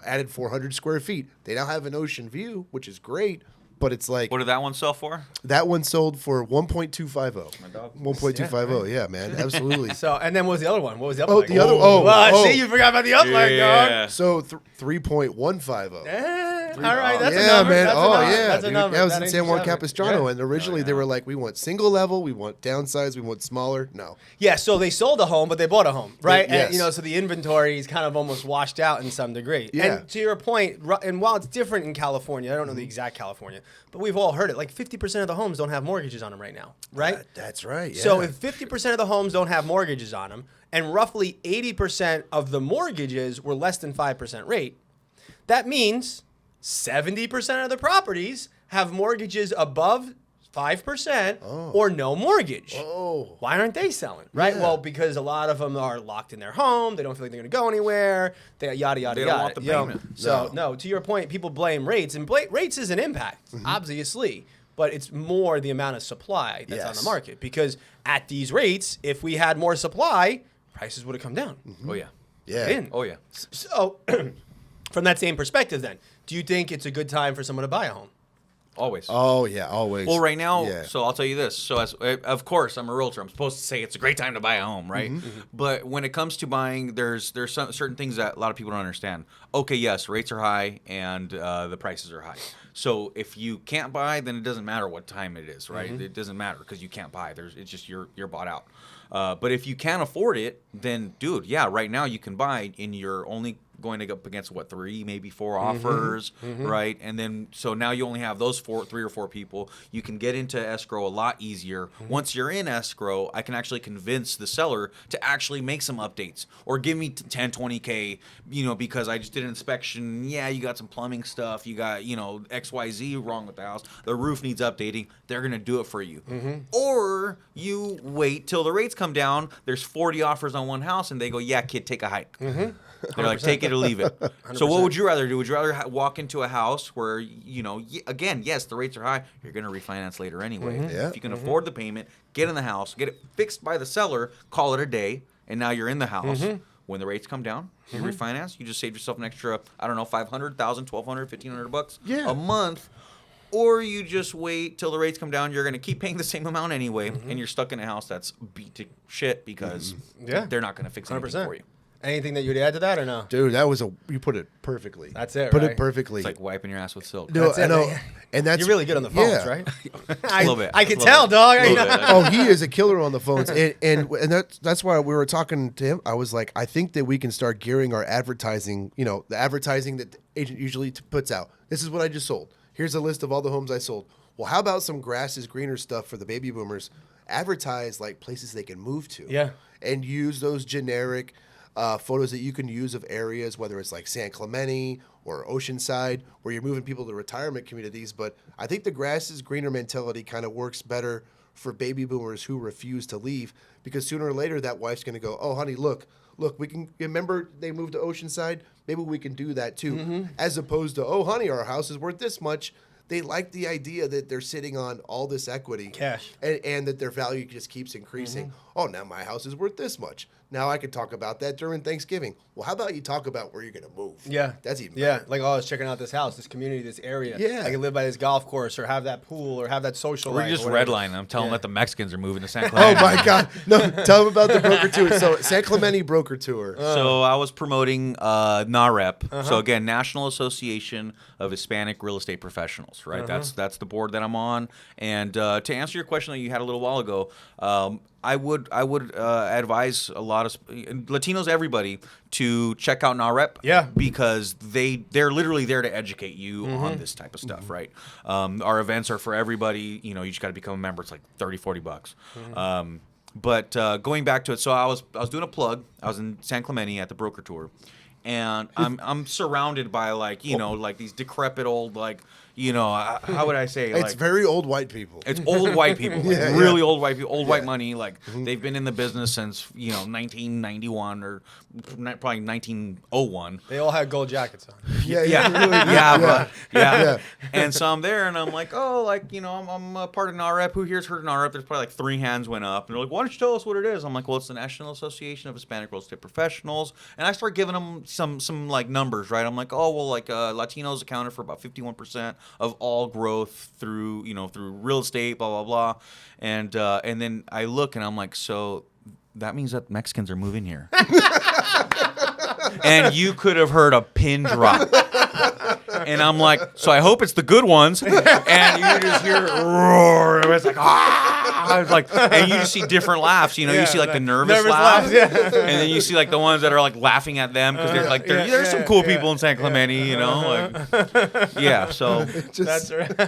Added 400 square feet. They now have an ocean view, which is great. But it's like What did that one sell for? that one sold for 1.250. My dog. 1.250. Yeah, man, absolutely. So, and then what was the other one? What was the other Oh, one? the other- oh. See, you forgot about the other one, dog. Yeah. So 3.150. All right, that's a Yeah, number. man. That's a Oh, number. yeah. That's a Dude, number. that was That in ain't San Juan seven. Capistrano, Yeah. and originally they were like, we want single level, we want downsize, we want smaller. No. Yeah, so they sold a home, but they bought a home, right? Yes. And, so the inventory is kind of almost washed out in some degree. Yeah. And to your point, and while it's different in California, I don't know the exact California, but we've all heard it. Like 50% of the homes don't have mortgages on them right now, right? That's right. Yeah. So if 50% of the homes don't have mortgages on them, and roughly 80% of the mortgages were less than 5% rate, that means 70% of the properties have mortgages above 5% or no mortgage. Oh. Why aren't they selling? Right? Yeah. Well, because a lot of them are locked in their home. They don't feel like they're going to go anywhere. They yada, yada, They yada. don't want the You know? payment. So, no, to your point, people blame rates. And rates is an impact, obviously. But it's more the amount of supply that's on the Yes. market. Because at these rates, if we had more supply, prices would have come down. Oh yeah. Yeah. In. Oh yeah. So, from that same perspective, then, do you think it's a good time for someone to buy a home? Always. Oh yeah, always. Well, right now, Yeah. so I'll tell you this. So, of course, I'm a realtor. I'm supposed to say it's a great time to buy a home, right? But when it comes to buying, there's certain things that a lot of people don't understand. Okay, yes, rates are high and the prices are high. So if you can't buy, then it doesn't matter what time it is, right? It doesn't matter because you can't buy. It's just you're bought out. But if you can't afford it, then dude, yeah, right now you can buy, and you're only going to go up against 3, maybe 4 offers, right? And then so now you only have those 3 or 4 people. You can get into escrow a lot easier. Once you're in escrow, I can actually convince the seller to actually make some updates or give me 10, 20K, because I just did an inspection. Yeah, you got some plumbing stuff. You got, XYZ wrong with the house. The roof needs updating. They're going to do it for you. Or you wait till the rates come down. There's 40 offers on one house and they go, yeah, kid, take a hike. They're like, take it or leave it. 100%. So what would you rather do? Would you rather walk into a house where, again, yes, the rates are high. You're going to refinance later anyway. Yeah. If you can afford the payment, get in the house, get it fixed by the seller, call it a day, and now you're in the house. When the rates come down, you refinance, you just save yourself an extra, I don't know, $500, $1,000, $1,200, $1,500 a month. Or you just wait till the rates come down. You're going to keep paying the same amount anyway, and you're stuck in a house that's beat to shit because they're not going to fix anything 100%. for you. Anything that you'd add to that or no? Dude, you put it perfectly. That's it, Put right? it perfectly. It's like wiping your ass with silk. No, That's I it, know. man. And that's You're really good on the phones, yeah. right? A little bit. I can A little tell, bit. dog. A little bit. Oh, he is a killer on the phones, and that's why we were talking to him. I was like, I think that we can start gearing our advertising. The advertising that the agent usually puts out. This is what I just sold. Here's a list of all the homes I sold. Well, how about some grass is greener stuff for the baby boomers? Advertise like places they can move to. Yeah. And use those generic photos that you can use of areas, whether it's like San Clemente or Oceanside, where you're moving people to retirement communities. But I think the grass is greener mentality kind of works better for baby boomers who refuse to leave, because sooner or later that wife's going to go, oh, honey, look, we can remember they moved to Oceanside. Maybe we can do that too, as opposed to, oh, honey, our house is worth this much. They like the idea that they're sitting on all this equity, Cash, and that their value just keeps increasing. Oh, now my house is worth this much. Now I can talk about that during Thanksgiving. Well, how about you talk about where you're going to move? Yeah. That's even Yeah. better. Like, I was checking out this house, this community, this area. Yeah. I can live by this golf course or have that pool or have that social Or life. you just or whatever. redline them. Tell them that the Mexicans are moving to San Oh, Clemente. my God. No, tell them about the broker tour. So, San Clemente broker tour. So I was promoting NAREP. So again, National Association of Hispanic Real Estate Professionals, right? That's the board that I'm on. And to answer your question that you had a little while ago, I would advise a lot of Latinos, everybody, to check out NAREP. Yeah. Because they're literally there to educate you on this type of stuff, right? Our events are for everybody. You just got to become a member. It's like $30-$40. But going back to it, so I was doing a plug. I was in San Clemente at the broker tour, and I'm surrounded by like these decrepit old how would I say It's very old white people. It's old white people, really old white people, old white money. Like they've been in the business since 1991 or probably 1901. They all had gold jackets on. Yeah. And so I'm there, and I'm like, I'm a part of NAREP. Who here's heard of NAREP? There's probably like 3 hands went up, and they're like, why don't you tell us what it is? I'm like, well, it's the National Association of Hispanic Real Estate Professionals, and I start giving them some like numbers, right? I'm like, Latinos accounted for about 51% of all growth through real estate, blah blah blah, and then I look and I'm like, so that means that Mexicans are moving here. And you could have heard a pin drop. And I'm like, so I hope it's the good ones. And you just hear it roar. And it's like, I was like, and you just see different laughs. You see like the nervous laugh. Yeah. And then you see like the ones that are like laughing at them because they're like, there's some cool people in San Clemente, So That's right.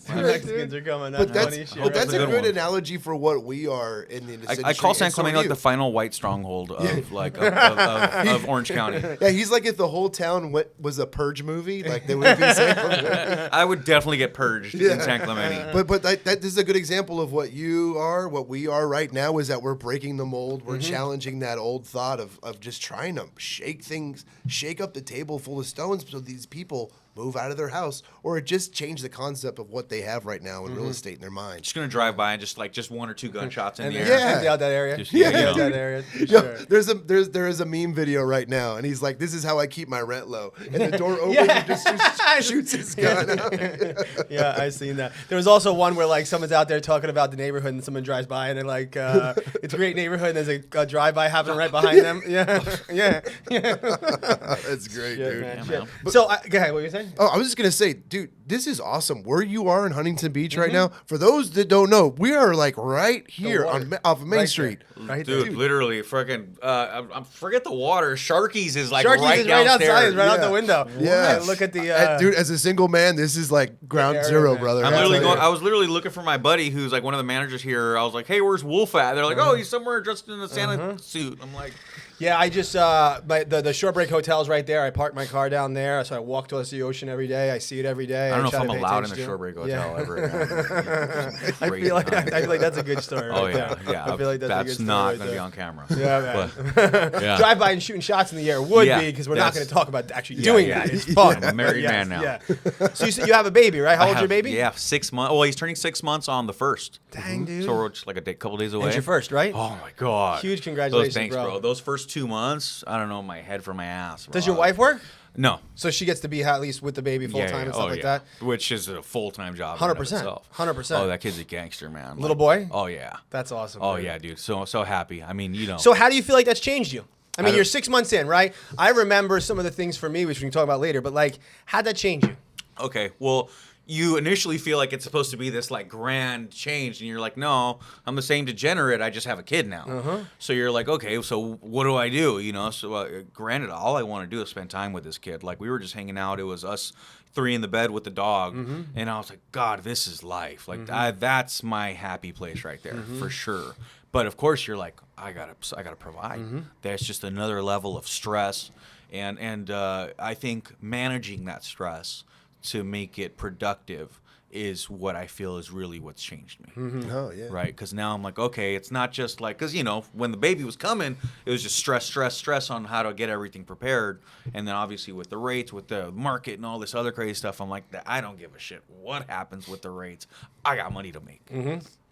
My Mexicans are coming. But that's That's a a good good one. analogy for what we are in the industry. I call San and so Clemente are like you. the final white stronghold of Orange County. Yeah, he's like if the whole town was a Purge movie, like they would be San Clemente. I would definitely get purged in San Clemente. But this is a good example of what you you are, what we are right now, is that we're breaking the mold. We're challenging that old thought of just trying to shake up the table full of stones so these people move out of their house, or just change the concept of what they have right now in real estate in their mind. Just gonna drive by and just 1 or 2 gunshots in the air. Yeah. Empty out that area. Just, Empty out that area. For Yo, sure. there is a meme video right now, and he's like, "This is how I keep my rent low." And the door opens and just shoots his gun out. Yeah, I've seen that. There was also one where like someone's out there talking about the neighborhood, and someone drives by, and they're like, "It's a great neighborhood." And there's a drive-by happening right behind them. Yeah. That's great, Shit, dude. man, Yeah, shit. man. So go ahead. What were you saying? Oh, I was just gonna say, dude, this is awesome. Where you are in Huntington Beach right now, for those that don't know, we are like right here water. off of Main Right Street. there. Right Dude, there. literally, freaking, I forget the water. Sharky's is like Sharky's right is right downstairs. outside, is right out Yeah. the window. Yeah. Look at the. Dude, as a single man, this is like ground area, zero, man. brother. I'm I'll literally tell going. you. I was literally looking for my buddy, who's like one of the managers here. I was like, "Hey, where's Wolf at?" They're like, "Oh, he's somewhere dressed in a Santa suit." I'm like, Yeah, I just the Short Break Hotel's right there. I park my car down there, so I walk towards the ocean every day. I see it every day. I don't know if try I'm to pay allowed in attention the to Short it. Break Yeah. Hotel ever again. I feel like that's a good story. Oh right yeah, there. yeah. I feel like that's a good story not right gonna be there. on camera. Yeah, man. Yeah. Drive by and shooting shots in the air would Yeah, be, because we're not that's- going to talk about actually Yeah, doing yeah. that. It's fun. I'm a married Yes, man now. Yeah. So you said you have a baby, right? How I old's your have- baby? Yeah, 6 months. Well, he's turning 6 months on the 1st. Dang, dude. So we're just like couple days away. It's your first, right? Oh my god! Huge congratulations, Thanks, bro. Those first 2 months, I don't know my head from my ass. Does bro. your wife work? No. So she gets to be at least with the baby full time and stuff like that? Which is a full-time job. in and of 100%. itself. 100%. Oh, that kid's a gangster, man. Little boy? Oh yeah. That's awesome. Oh dude. yeah, dude. So happy. I mean, So how do you feel like that's changed you? I mean, don't- you're 6 months in, right? I remember some of the things for me, which we can talk about later, but like, how'd that change you? Okay, well, you initially feel like it's supposed to be this like grand change, and you're like, no, I'm the same degenerate. I just have a kid now. So you're like, okay, so what do I do? You know, so granted, all I want to do is spend time with this kid. Like we were just hanging out. It was us 3 in the bed with the dog, and I was like, God, this is life. Like that's my happy place right there for sure. But of course, you're like, I gotta provide. That's just another level of stress, and I think managing that stress to make it productive is what I feel is really what's changed me. Oh yeah. Right? Because now I'm like, okay, it's not just like, because, you know, when the baby was coming, it was just stress on how to get everything prepared. And then obviously with the rates, with the market and all this other crazy stuff, I'm like, I don't give a shit what happens with the rates. I got money to make.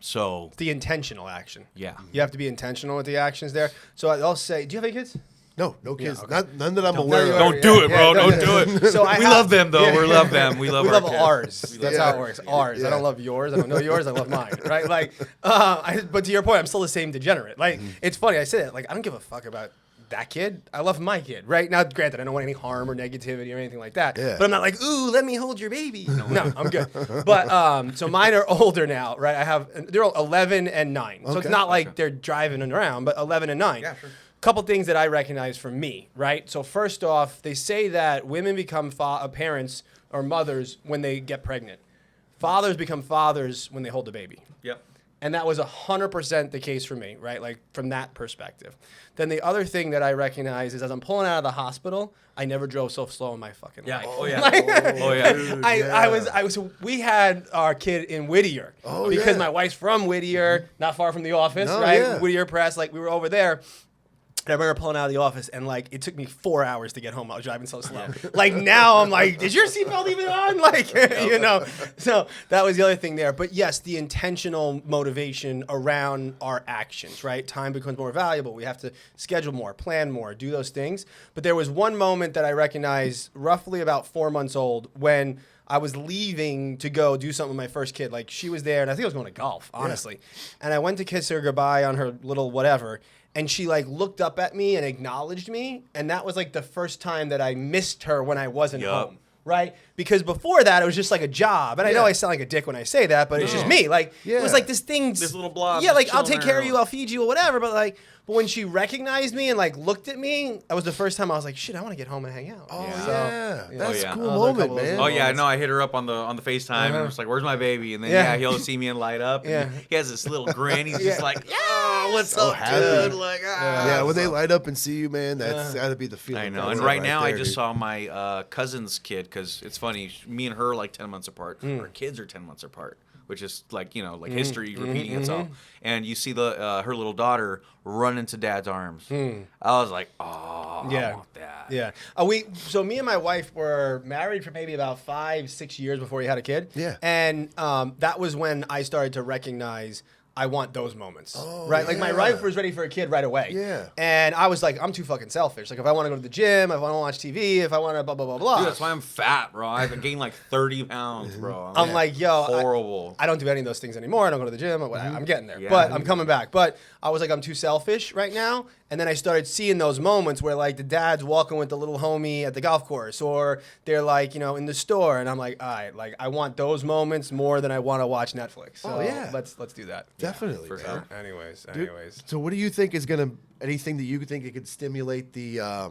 So, The intentional action. yeah. You have to be intentional with the actions there. So I'll say, do you have any kids? No kids. okay. None that I'm No, aware you of. are- Don't do it, bro. yeah, Don't do it. So I We have- love them, though. Yeah. We love them. We love We our love kids. ours. That's how it Yeah. works. Ours. Yeah. I don't love yours. I don't know yours. I love mine. Right? Like, but to your point, I'm still the same degenerate. Like, it's funny. I say that. Like, I don't give a fuck about that kid. I love my kid. Right? Now, granted, I don't want any harm or negativity or anything like that. Yeah. But I'm not like, ooh, let me hold your baby. No, I'm good. But so mine are older now. Right? They're 11 and 9. So it's Okay. not like they're driving around, but 11 and 9. Yeah, sure. Couple things that I recognize from me, right? So first off, they say that women become parents or mothers when they get pregnant. Fathers become fathers when they hold the baby. Yep. And that was 100% the case for me, right? Like from that perspective. Then the other thing that I recognize is as I'm pulling out of the hospital, I never drove so slow in my fucking life. Oh, yeah. Oh, yeah. Dude, I was. We had our kid in Whittier because yeah. my wife's from Whittier, not far from the office, Oh, right? yeah. Whittier Press, like we were over there. And I remember pulling out of the office, and like it took me 4 hours to get home. I was driving so slow. Like now, I'm like, "Is your seatbelt even on?" Like, you know. So that was the other thing there. But yes, the intentional motivation around our actions, right? Time becomes more valuable. We have to schedule more, plan more, do those things. But there was one moment that I recognized, roughly about 4 months old, when I was leaving to go do something with my first kid. Like she was there, and I think I was going to golf, honestly. And I went to kiss her goodbye on her little whatever. And she like looked up at me and acknowledged me. And that was like the first time that I missed her when I wasn't Yup. home. Right? Because before that, it was just like a job. And I know Yeah. I sound like a dick when I say that, but it's just me. Like, it was Yeah. like this thing. This little blob Yeah, just like, I'll chilling take care of there. you, I'll feed you, or whatever. But when she recognized me and like looked at me, that was the first time I was like, shit, I want to get home and hang out. Oh Yeah. yeah, that's yeah. a cool Those are a moment, couple of man. those Oh yeah, moments. no, I hit her up on the FaceTime and I was like, "Where's my baby?" And then Yeah. he'll see me and light up. And Yeah. he has this little grin. He's Yeah. just like, "Yeah, what's So up, happy. dude?" Like, Yeah, when they so- light up and see you, man, that's gotta be the feeling. I know. That's And it right now, I there, just dude. saw my cousin's kid because it's funny. Me and her are like 10 months apart. Our kids are 10 months apart. which is like history repeating itself. And you see the her little daughter run into dad's arms. I was like, oh, I want that. Yeah. So me and my wife were married for maybe about 5-6 years before we had a kid. Yeah. And that was when I started to recognize I want those moments, right? Like my wife was ready for a kid right away. Yeah. And I was like, I'm too fucking selfish. Like if I want to go to the gym, if I want to watch TV, if I want to blah, blah, blah, blah. Dude, that's why I'm fat, bro. I've gained like 30 pounds, bro. I'm like, yo, horrible. I don't do any of those things anymore. I don't go to the gym. I'm getting there, Yeah. but I'm coming back. But I was like, I'm too selfish right now. And then I started seeing those moments where like the dad's walking with the little homie at the golf course, or they're like, in the store, and I'm like, all right, like I want those moments more than I want to watch Netflix. So let's do that. Definitely, for man. sure. Anyways. So what do you think is gonna anything that you think it could stimulate the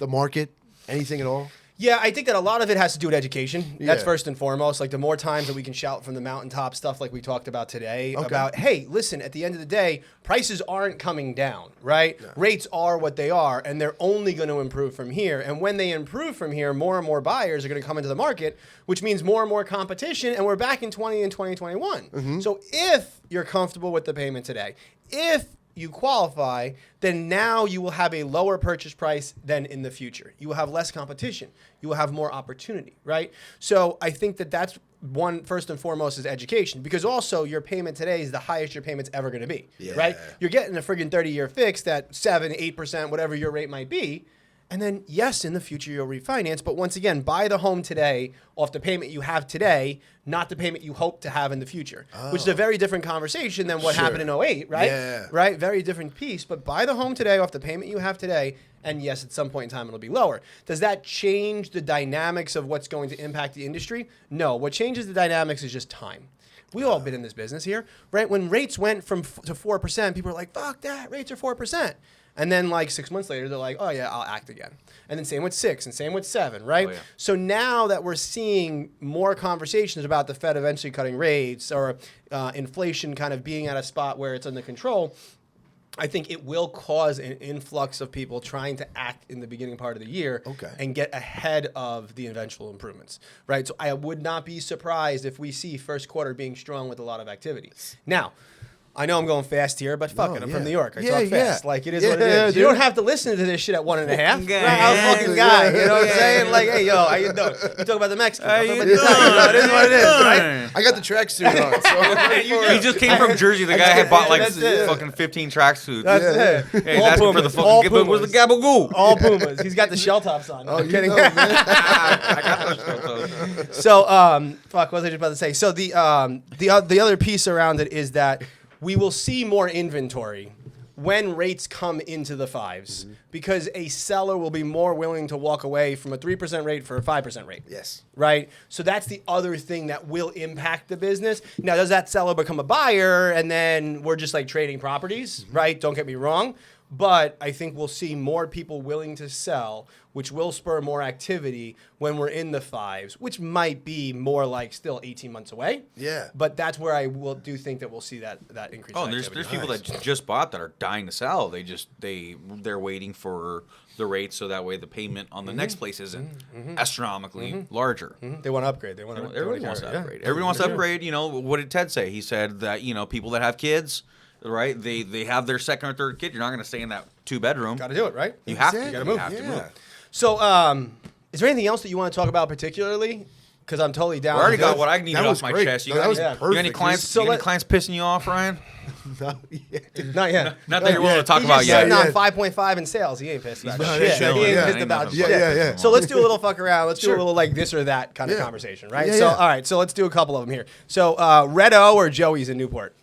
market? Anything at all? Yeah, I think that a lot of it has to do with education. That's Yeah. first and foremost. Like the more times that we can shout from the mountaintop stuff like we talked about today about, hey, listen, at the end of the day, prices aren't coming down, right? Yeah. Rates are what they are, and they're only going to improve from here. And when they improve from here, more and more buyers are going to come into the market, which means more and more competition, and we're back in 2021. So if you're comfortable with the payment today, if you qualify, then now you will have a lower purchase price than in the future. You will have less competition. You will have more opportunity, right? So I think that that's one, first and foremost, is education, because also your payment today is the highest your payment's ever going to be, right? You're getting a friggin' 30-year fix that 7, 8%, whatever your rate might be. And then, yes, in the future you'll refinance, but once again, buy the home today off the payment you have today, not the payment you hope to have in the future, which is a very different conversation than what happened in 08, right? Yeah. Right? Very different piece, but buy the home today off the payment you have today, and yes, at some point in time it'll be lower. Does that change the dynamics of what's going to impact the industry? No. What changes the dynamics is just time. We've all been in this business here, right? When rates went to 4%, people were like, fuck that, rates are 4%. And then like 6 months later, they're like, oh yeah, I'll act again. And then same with 6 and same with 7, right? Oh, yeah. So now that we're seeing more conversations about the Fed eventually cutting rates or inflation kind of being at a spot where it's under control, I think it will cause an influx of people trying to act in the beginning part of the year and get ahead of the eventual improvements, right? So I would not be surprised if we see first quarter being strong with a lot of activity. Now, I know I'm going fast here, but fuck it. I'm from New York. I talk fast. Like, it is what it is. Dude. You don't have to listen to this shit at 1.5. Right? I'm a fucking guy. You know what I'm saying? Like, hey, yo, how you doing? You talk about the Mexicans. I'll talk about the Italians. It is what it is, right? I got the tracksuit on. So He just came from Jersey. The guy had bought like fucking 15 tracksuits. That's it. Hey, All that's for Pumas. the fucking All where's the gabagoo? All Pumas. He's got the shell tops on. I'm kidding. I got those photos. So, fuck, what was I just about to say? So the other piece around it is that we will see more inventory when rates come into the 5s because a seller will be more willing to walk away from a 3% rate for a 5% rate. Yes. Right? So that's the other thing that will impact the business. Now, does that seller become a buyer and then we're just like trading properties, right? Don't get me wrong. But I think we'll see more people willing to sell, which will spur more activity when we're in the 5s, which might be more like still 18 months away. Yeah. But that's where I do think that we'll see that increase. Oh, in there's activity. people that just bought that are dying to sell. They're waiting for the rate so that way the payment on the next place isn't astronomically larger. They want to upgrade. They want to. Everybody wants to upgrade. Everyone wants to upgrade. You know, what did Ted say? He said that people that have kids, right? They have their second or third kid. You're not going to stay in that 2-bedroom. Got to do it, right? You have to. Exactly. You move. have to move. So, is there anything else that you want to talk about particularly? Because I'm totally down. I already with got it. what I needed That off was my great. chest. You No, got that was you got any perfect. clients? So you got any clients pissing you off, Ryan? not Not yet. Not that you're willing to talk He's about just yet. sitting on 5.5 in sales. He ain't pissed about not shit. chilling. He ain't Yeah, pissed ain't about nothing shit. about Yeah. So let's do a little fuck around. Let's do Sure. a little like this or that kind of conversation, right? Yeah, So, yeah. all right. So let's do a couple of them here. So, Redo or Joey's in Newport?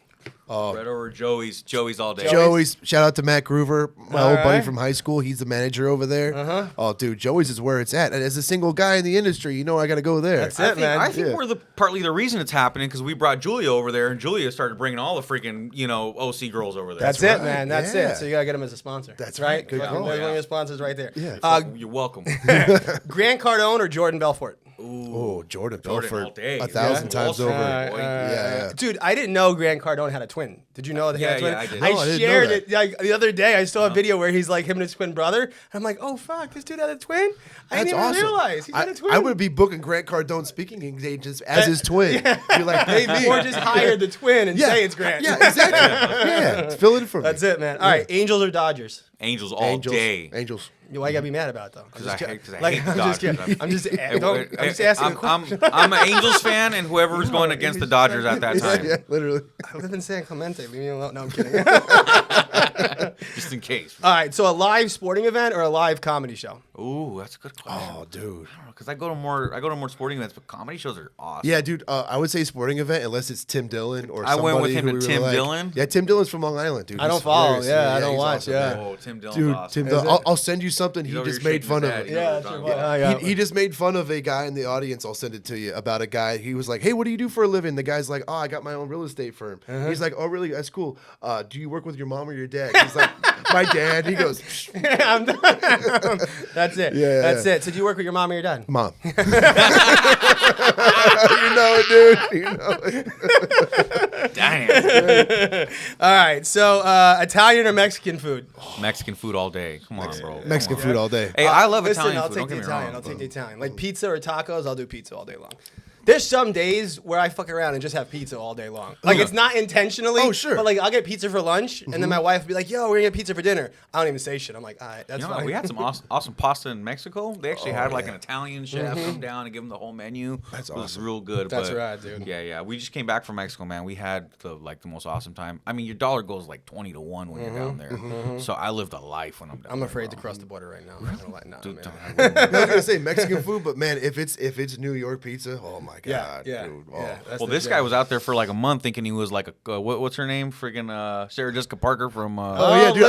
Red or Joey's all day. Joey's, shout out to Matt Groover, my All old buddy right. from high school. He's the manager over there. Oh, dude, Joey's is where it's at. And as a single guy in the industry, I got to go there. That's I it, think, man. I think Yeah. we're partly the reason it's happening because we brought Julia over there, and Julia started bringing all the freaking OC girls over there. That's right. it, man. That's Yeah. it. So you gotta get him as a sponsor. That's right. right. Good Fucking call. one of Yeah. your sponsors right there. Yeah. You're welcome. Grant Cardone or Jordan Belfort? Oh, Jordan all Belfort, day. 1,000 times Wall over. Street, boy. Yeah. Dude, I didn't know Grant Cardone had a twin. Did you know that he had a twin? Yeah, I did. No, I didn't know shared that. it like the other day. I saw a video where he's like him and his twin brother. And I'm like, oh fuck, this dude had a twin. I That's didn't even awesome. realize he had a twin. I would be booking Grant Cardone speaking engagements as his twin. Be like, hey, me. or just hire the twin and say it's Grant. Yeah, exactly. Yeah, fill it for me. That's it, man. All right, Angels or Dodgers? Angels all day. Angels. Why you gotta be mad about it, though? Because I hate the I'm just Dodgers. kidding. I'm just asking. I'm an Angels fan, and whoever's going against the Dodgers at that time, Yeah, literally. I live in San Clemente. Leave me alone. No, I'm kidding. just in case. All right, so a live sporting event or a live comedy show? Ooh, that's a good question. Oh, dude. Because I go to more sporting events, but comedy shows are awesome. Yeah, dude. I would say sporting event unless it's Tim Dillon or I went with somebody him who to we Tim really like. Dillon. Yeah, Tim Dillon's from Long Island, dude. I don't He's follow. hilarious. Yeah, I don't he's watch. awesome, Yeah. man. Oh, Tim Dillon's Dude, awesome. Tim Is Dillon. it? I'll send you something. He's He over just here made shaking fun his of head. it. He knows Yeah, what that's I'm right. talking Yeah. He just made fun of a guy in the audience. I'll send it to you about a guy. He was like, "Hey, what do you do for a living?" The guy's like, "Oh, I got my own real estate firm." He's like, "Oh, really? That's cool. Do you work with your mom or your dad?" He's like, "My dad." He goes, I'm done. That's it. Yeah, That's yeah. it. So do you work with your mom or your dad? "Mom." You know it, dude. You know it. Damn. All right. So Italian or Mexican food? Mexican food all day. Come on, bro. Mexican Come on. food all day. Hey, I love Listen, Italian I'll food. take Don't the get me Italian. wrong. I'll take the Italian. Like pizza or tacos, I'll do pizza all day long. There's some days where I fuck around and just have pizza all day long. Like it's not intentionally. Oh, sure. But like I'll get pizza for lunch, and then my wife will be like, "Yo, we're gonna get pizza for dinner." I don't even say shit. I'm like, "All right, that's You know, fine." we had some awesome pasta in Mexico. They actually had like an Italian chef come down and give them the whole menu. That's It was awesome. real good. That's but rad, dude. Yeah. We just came back from Mexico, man. We had the most awesome time. I mean, your dollar goes like 20 to 1 when you're down there. So I lived a life when I'm down I'm there. afraid to bro. cross the border right now. I'm not gonna lie. No, Dude, man. don't- I wouldn't. I was gonna say Mexican food, but man, if it's New York pizza, oh my god, Yeah, dude. yeah. Oh. That's Well, the this jam. guy was out there for like a month thinking he was like a what's her name? Friggin' Sarah Jessica Parker from Oh, yeah, dude,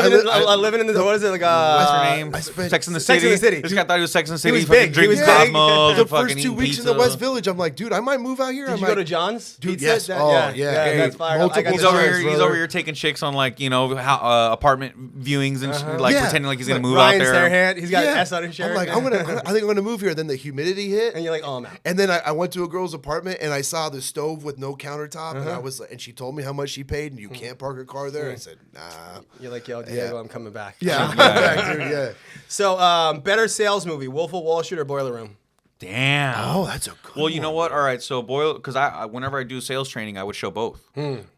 living in the what is it like? what's her name? I spent- Sex in the Sex City. and the City. This guy thought he was Sex in the City. was fucking big. He drinking was big. Cosmos The and first fucking 2 weeks pizza. in the West Village, I'm like, dude, I might move out here. Did I'm you like, go to John's? Dude, Pizza? yes. Oh, yeah. That's fire. Multiple He's over here. times, He's brother. over here taking chicks on like how, apartment viewings and shit, like Yeah. pretending like he's gonna Like move Ryan out there. Serhant, he's got an S on his shirt. I'm like, I think I'm gonna move here. Then the humidity hit, and you're like, oh, I'm out. and then I went to a girl's apartment and I saw the stove with no countertop, and I was like, and she told me how much she paid, and you can't park a car there. I said, nah. You're like, yo, Diego, I'm coming back. Yeah, I'm back, dude. Yeah. So, better sales movie: Wolf of Wall Street or Boiler Room? Damn. Oh, that's a good Well, you know one. what? All right, so because I whenever I do sales training, I would show both,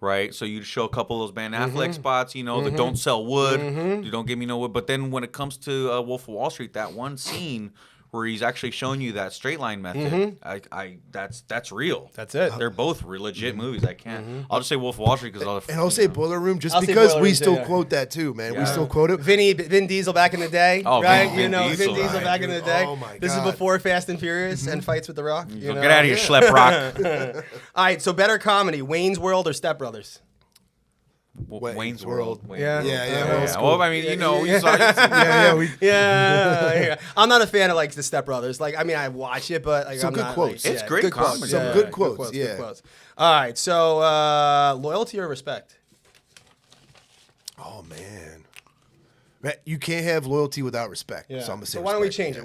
right? So you'd show a couple of those Ben Affleck spots, you know, the don't sell wood, you don't give me no wood. But then when it comes to Wolf of Wall Street, that one scene where he's actually showing you that straight line method, that's real. That's it. They're both legit movies. I can't. I'll just say Wolf of Wall Street because And I'll say Boiler Room just I'll say because Boiler we Room, still yeah. quote that too, man. We Yeah. still quote it. Vin Diesel back in the day, Oh, right? Vin you know, Diesel, Vin Diesel right, back in the dude. day. Oh, my This is God. before Fast and Furious and fights with The Rock. You know? get out of here, Schlep Rock. All right, so better comedy: Wayne's World or Step Brothers? Wayne's World. Yeah. Yeah, old school. Well, I mean, you know, you saw. Yeah. I'm not a fan of like the Step Brothers. Like, I mean, I watch it, but like, Some I'm good not, quotes. Like, It's great good quotes. comedy. Some good quotes, Good yeah. quotes. All right, so loyalty or respect? Oh man, you can't have loyalty without respect. So I'm gonna say. So why don't we respect, change yeah. it?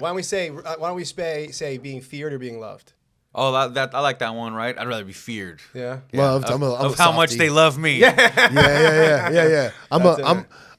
Why don't we say being feared or being loved? Oh, that I like that one, right? I'd rather be feared. Yeah. Loved. Of, I'm a of how much softie. they love me. Yeah. That's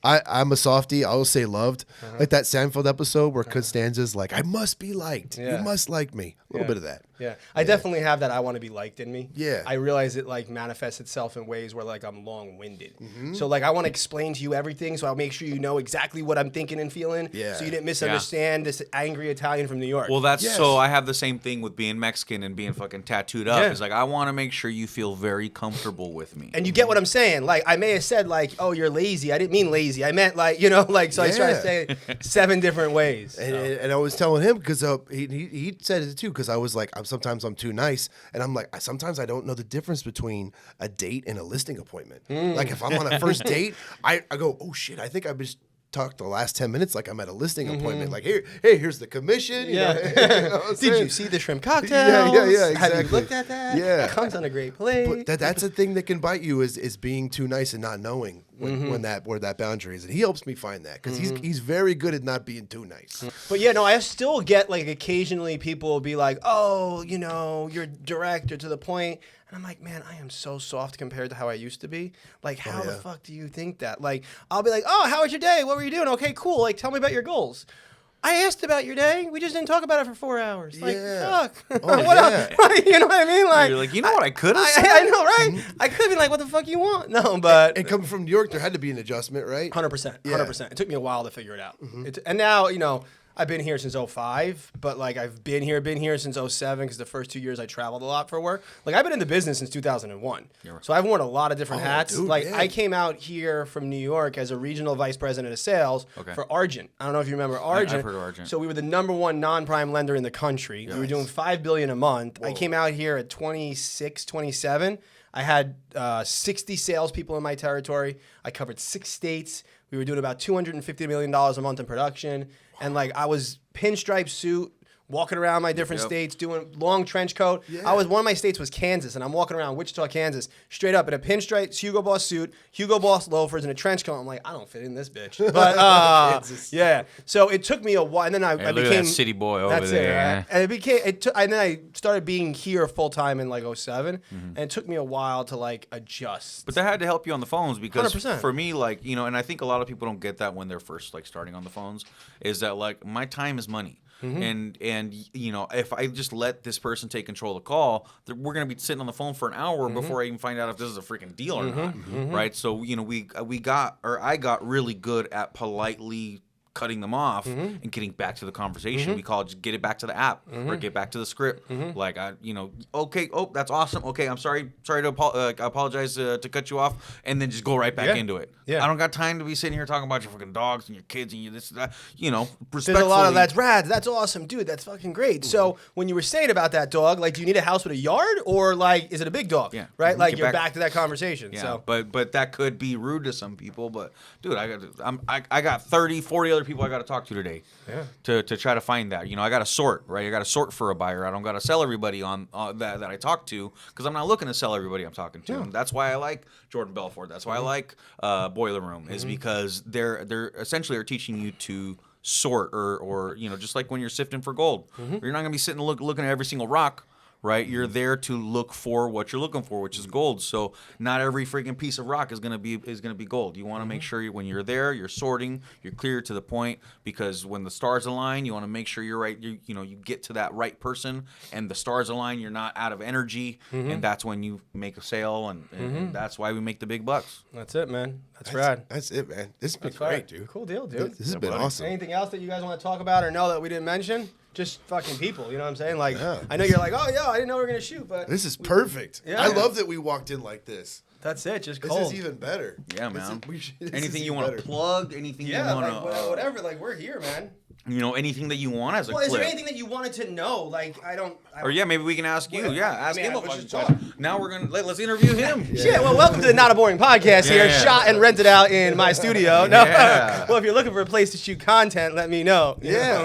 I'm a softie. I'll say loved. Like that Seinfeld episode where Costanza's like, I must be liked. Yeah. You must like me. A little bit of that. Yeah, I definitely have that. I want to be liked in me. Yeah. I realize it like manifests itself in ways where like I'm long-winded. Mm-hmm. So like I want to explain to you everything, so I'll make sure you know exactly what I'm thinking and feeling. Yeah. So you didn't misunderstand this angry Italian from New York. Well, that's Yes. so I have the same thing with being Mexican and being fucking tattooed up. Yeah. It's like I want to make sure you feel very comfortable with me. and you get what I'm saying. Like I may have said like, "Oh, you're lazy." I didn't mean lazy. I meant like, you know, like so I try to Yeah. say it 7 different ways. And I was telling him because he said it too because I was like sometimes I'm too nice and I'm like sometimes I don't know the difference between a date and a listing appointment. Like if I'm on a first date, I go, oh shit, I think I just talked the last 10 minutes like I'm at a listing appointment. Like here's the commission. You know, you know what I'm Did saying? you see the shrimp cocktails? Yeah, Have exactly. you looked at that? Yeah. It comes on a great plate. But that's a thing that can bite you is being too nice and not knowing when where that boundary is, and he helps me find that because he's very good at not being too nice. But yeah, no, I still get like occasionally people will be like, oh, you're direct or to the point. And I'm like, man, I am so soft compared to how I used to be. Like, how the fuck do you think that? Like, I'll be like, oh, how was your day? What were you doing? Okay, cool. Like, tell me about your goals. I asked about your day. We just didn't talk about it for 4 hours. Like, fuck. Oh, what else? You know what I mean? Like, You're like, you know what I could have said? I know, right? I could have been like, what the fuck you want? No, but. And coming from New York, there had to be an adjustment, right? 100%. 100%. It took me a while to figure it out. And now, I've been here since 05, but like I've been here since 07 because the first 2 years I traveled a lot for work. Like I've been in the business since 2001. So I've worn a lot of different hats. Dude, like I came out here from New York as a regional vice president of sales for Argent. I don't know if you remember Argent. I've heard of Argent. So we were the #1 non-prime lender in the country. We were doing $5 billion a month. Whoa. I came out here at 26, 27. I had 60 salespeople in my territory. I covered 6 states. We were doing about $250 million a month in production. And like I was pinstripe suit, walking around my different states, doing long trench coat. Yeah. One of my states was Kansas, and I'm walking around Wichita, Kansas, straight up in a pinstripe Hugo Boss suit, Hugo Boss loafers, and a trench coat. I'm like, I don't fit in this bitch. But yeah, so it took me a while, and then I became look at that city boy over there. Right? And and then I started being here full time in like 07, and it took me a while to like adjust. But that had to help you on the phones because 100%. For me, like and I think a lot of people don't get that when they're first like starting on the phones, is that like my time is money. And if I just let this person take control of the call, we're gonna be sitting on the phone for an hour before I even find out if this is a freaking deal or not, right? So I got really good at politely cutting them off and getting back to the conversation. We call it just get it back to the app or get back to the script. Like okay, oh that's awesome. Okay, I'm sorry to apologize to cut you off, and then just go right back into it. I don't got time to be sitting here talking about your fucking dogs and your kids and you this that. Respectfully. There's a lot of that's rad. That's awesome, dude. That's fucking great. So when you were saying about that dog, like, do you need a house with a yard or like is it a big dog? Yeah, right. Like you're back to that conversation. Yeah, so but that could be rude to some people. But dude, I got 30, 40 other people I got to talk to today. To try to find that. I got to sort, right? I got to sort for a buyer. I don't got to sell everybody on that I talk to because I'm not looking to sell everybody I'm talking to. And that's why I like Jordan Belfort. That's why I like Boiler Room is because they're essentially are teaching you to sort or just like when you're sifting for gold. You're not going to be sitting looking at every single rock. Right, you're there to look for what you're looking for, which is gold. So not every freaking piece of rock is gonna be gold. You want to make sure when you're there, you're sorting, you're clear to the point. Because when the stars align, you want to make sure you're right. You get to that right person, and the stars align. You're not out of energy, and that's when you make a sale, and that's why we make the big bucks. That's it, man. That's rad. That's it, man. This has been great, dude. Cool deal, dude. This has been awesome. Anything else that you guys want to talk about or know that we didn't mention? Just fucking people, you know what I'm saying? Like, I know you're like, oh, yeah, I didn't know we were going to shoot, but... This is perfect. I love that we walked in like this. That's it, just cold. This is even better. Yeah, man. Anything you want to plug, anything you want to... Yeah, whatever, like, we're here, man. Anything that you want as a clip. Is there anything that you wanted to know? Like, I don't maybe we can ask you. Ask him a fucking question. Now we're going to... Let's interview him. Well, welcome to the Not a Boring Podcast here, shot and rented out in my studio. No. Well, if you're looking for a place to shoot content, let me know. Yeah,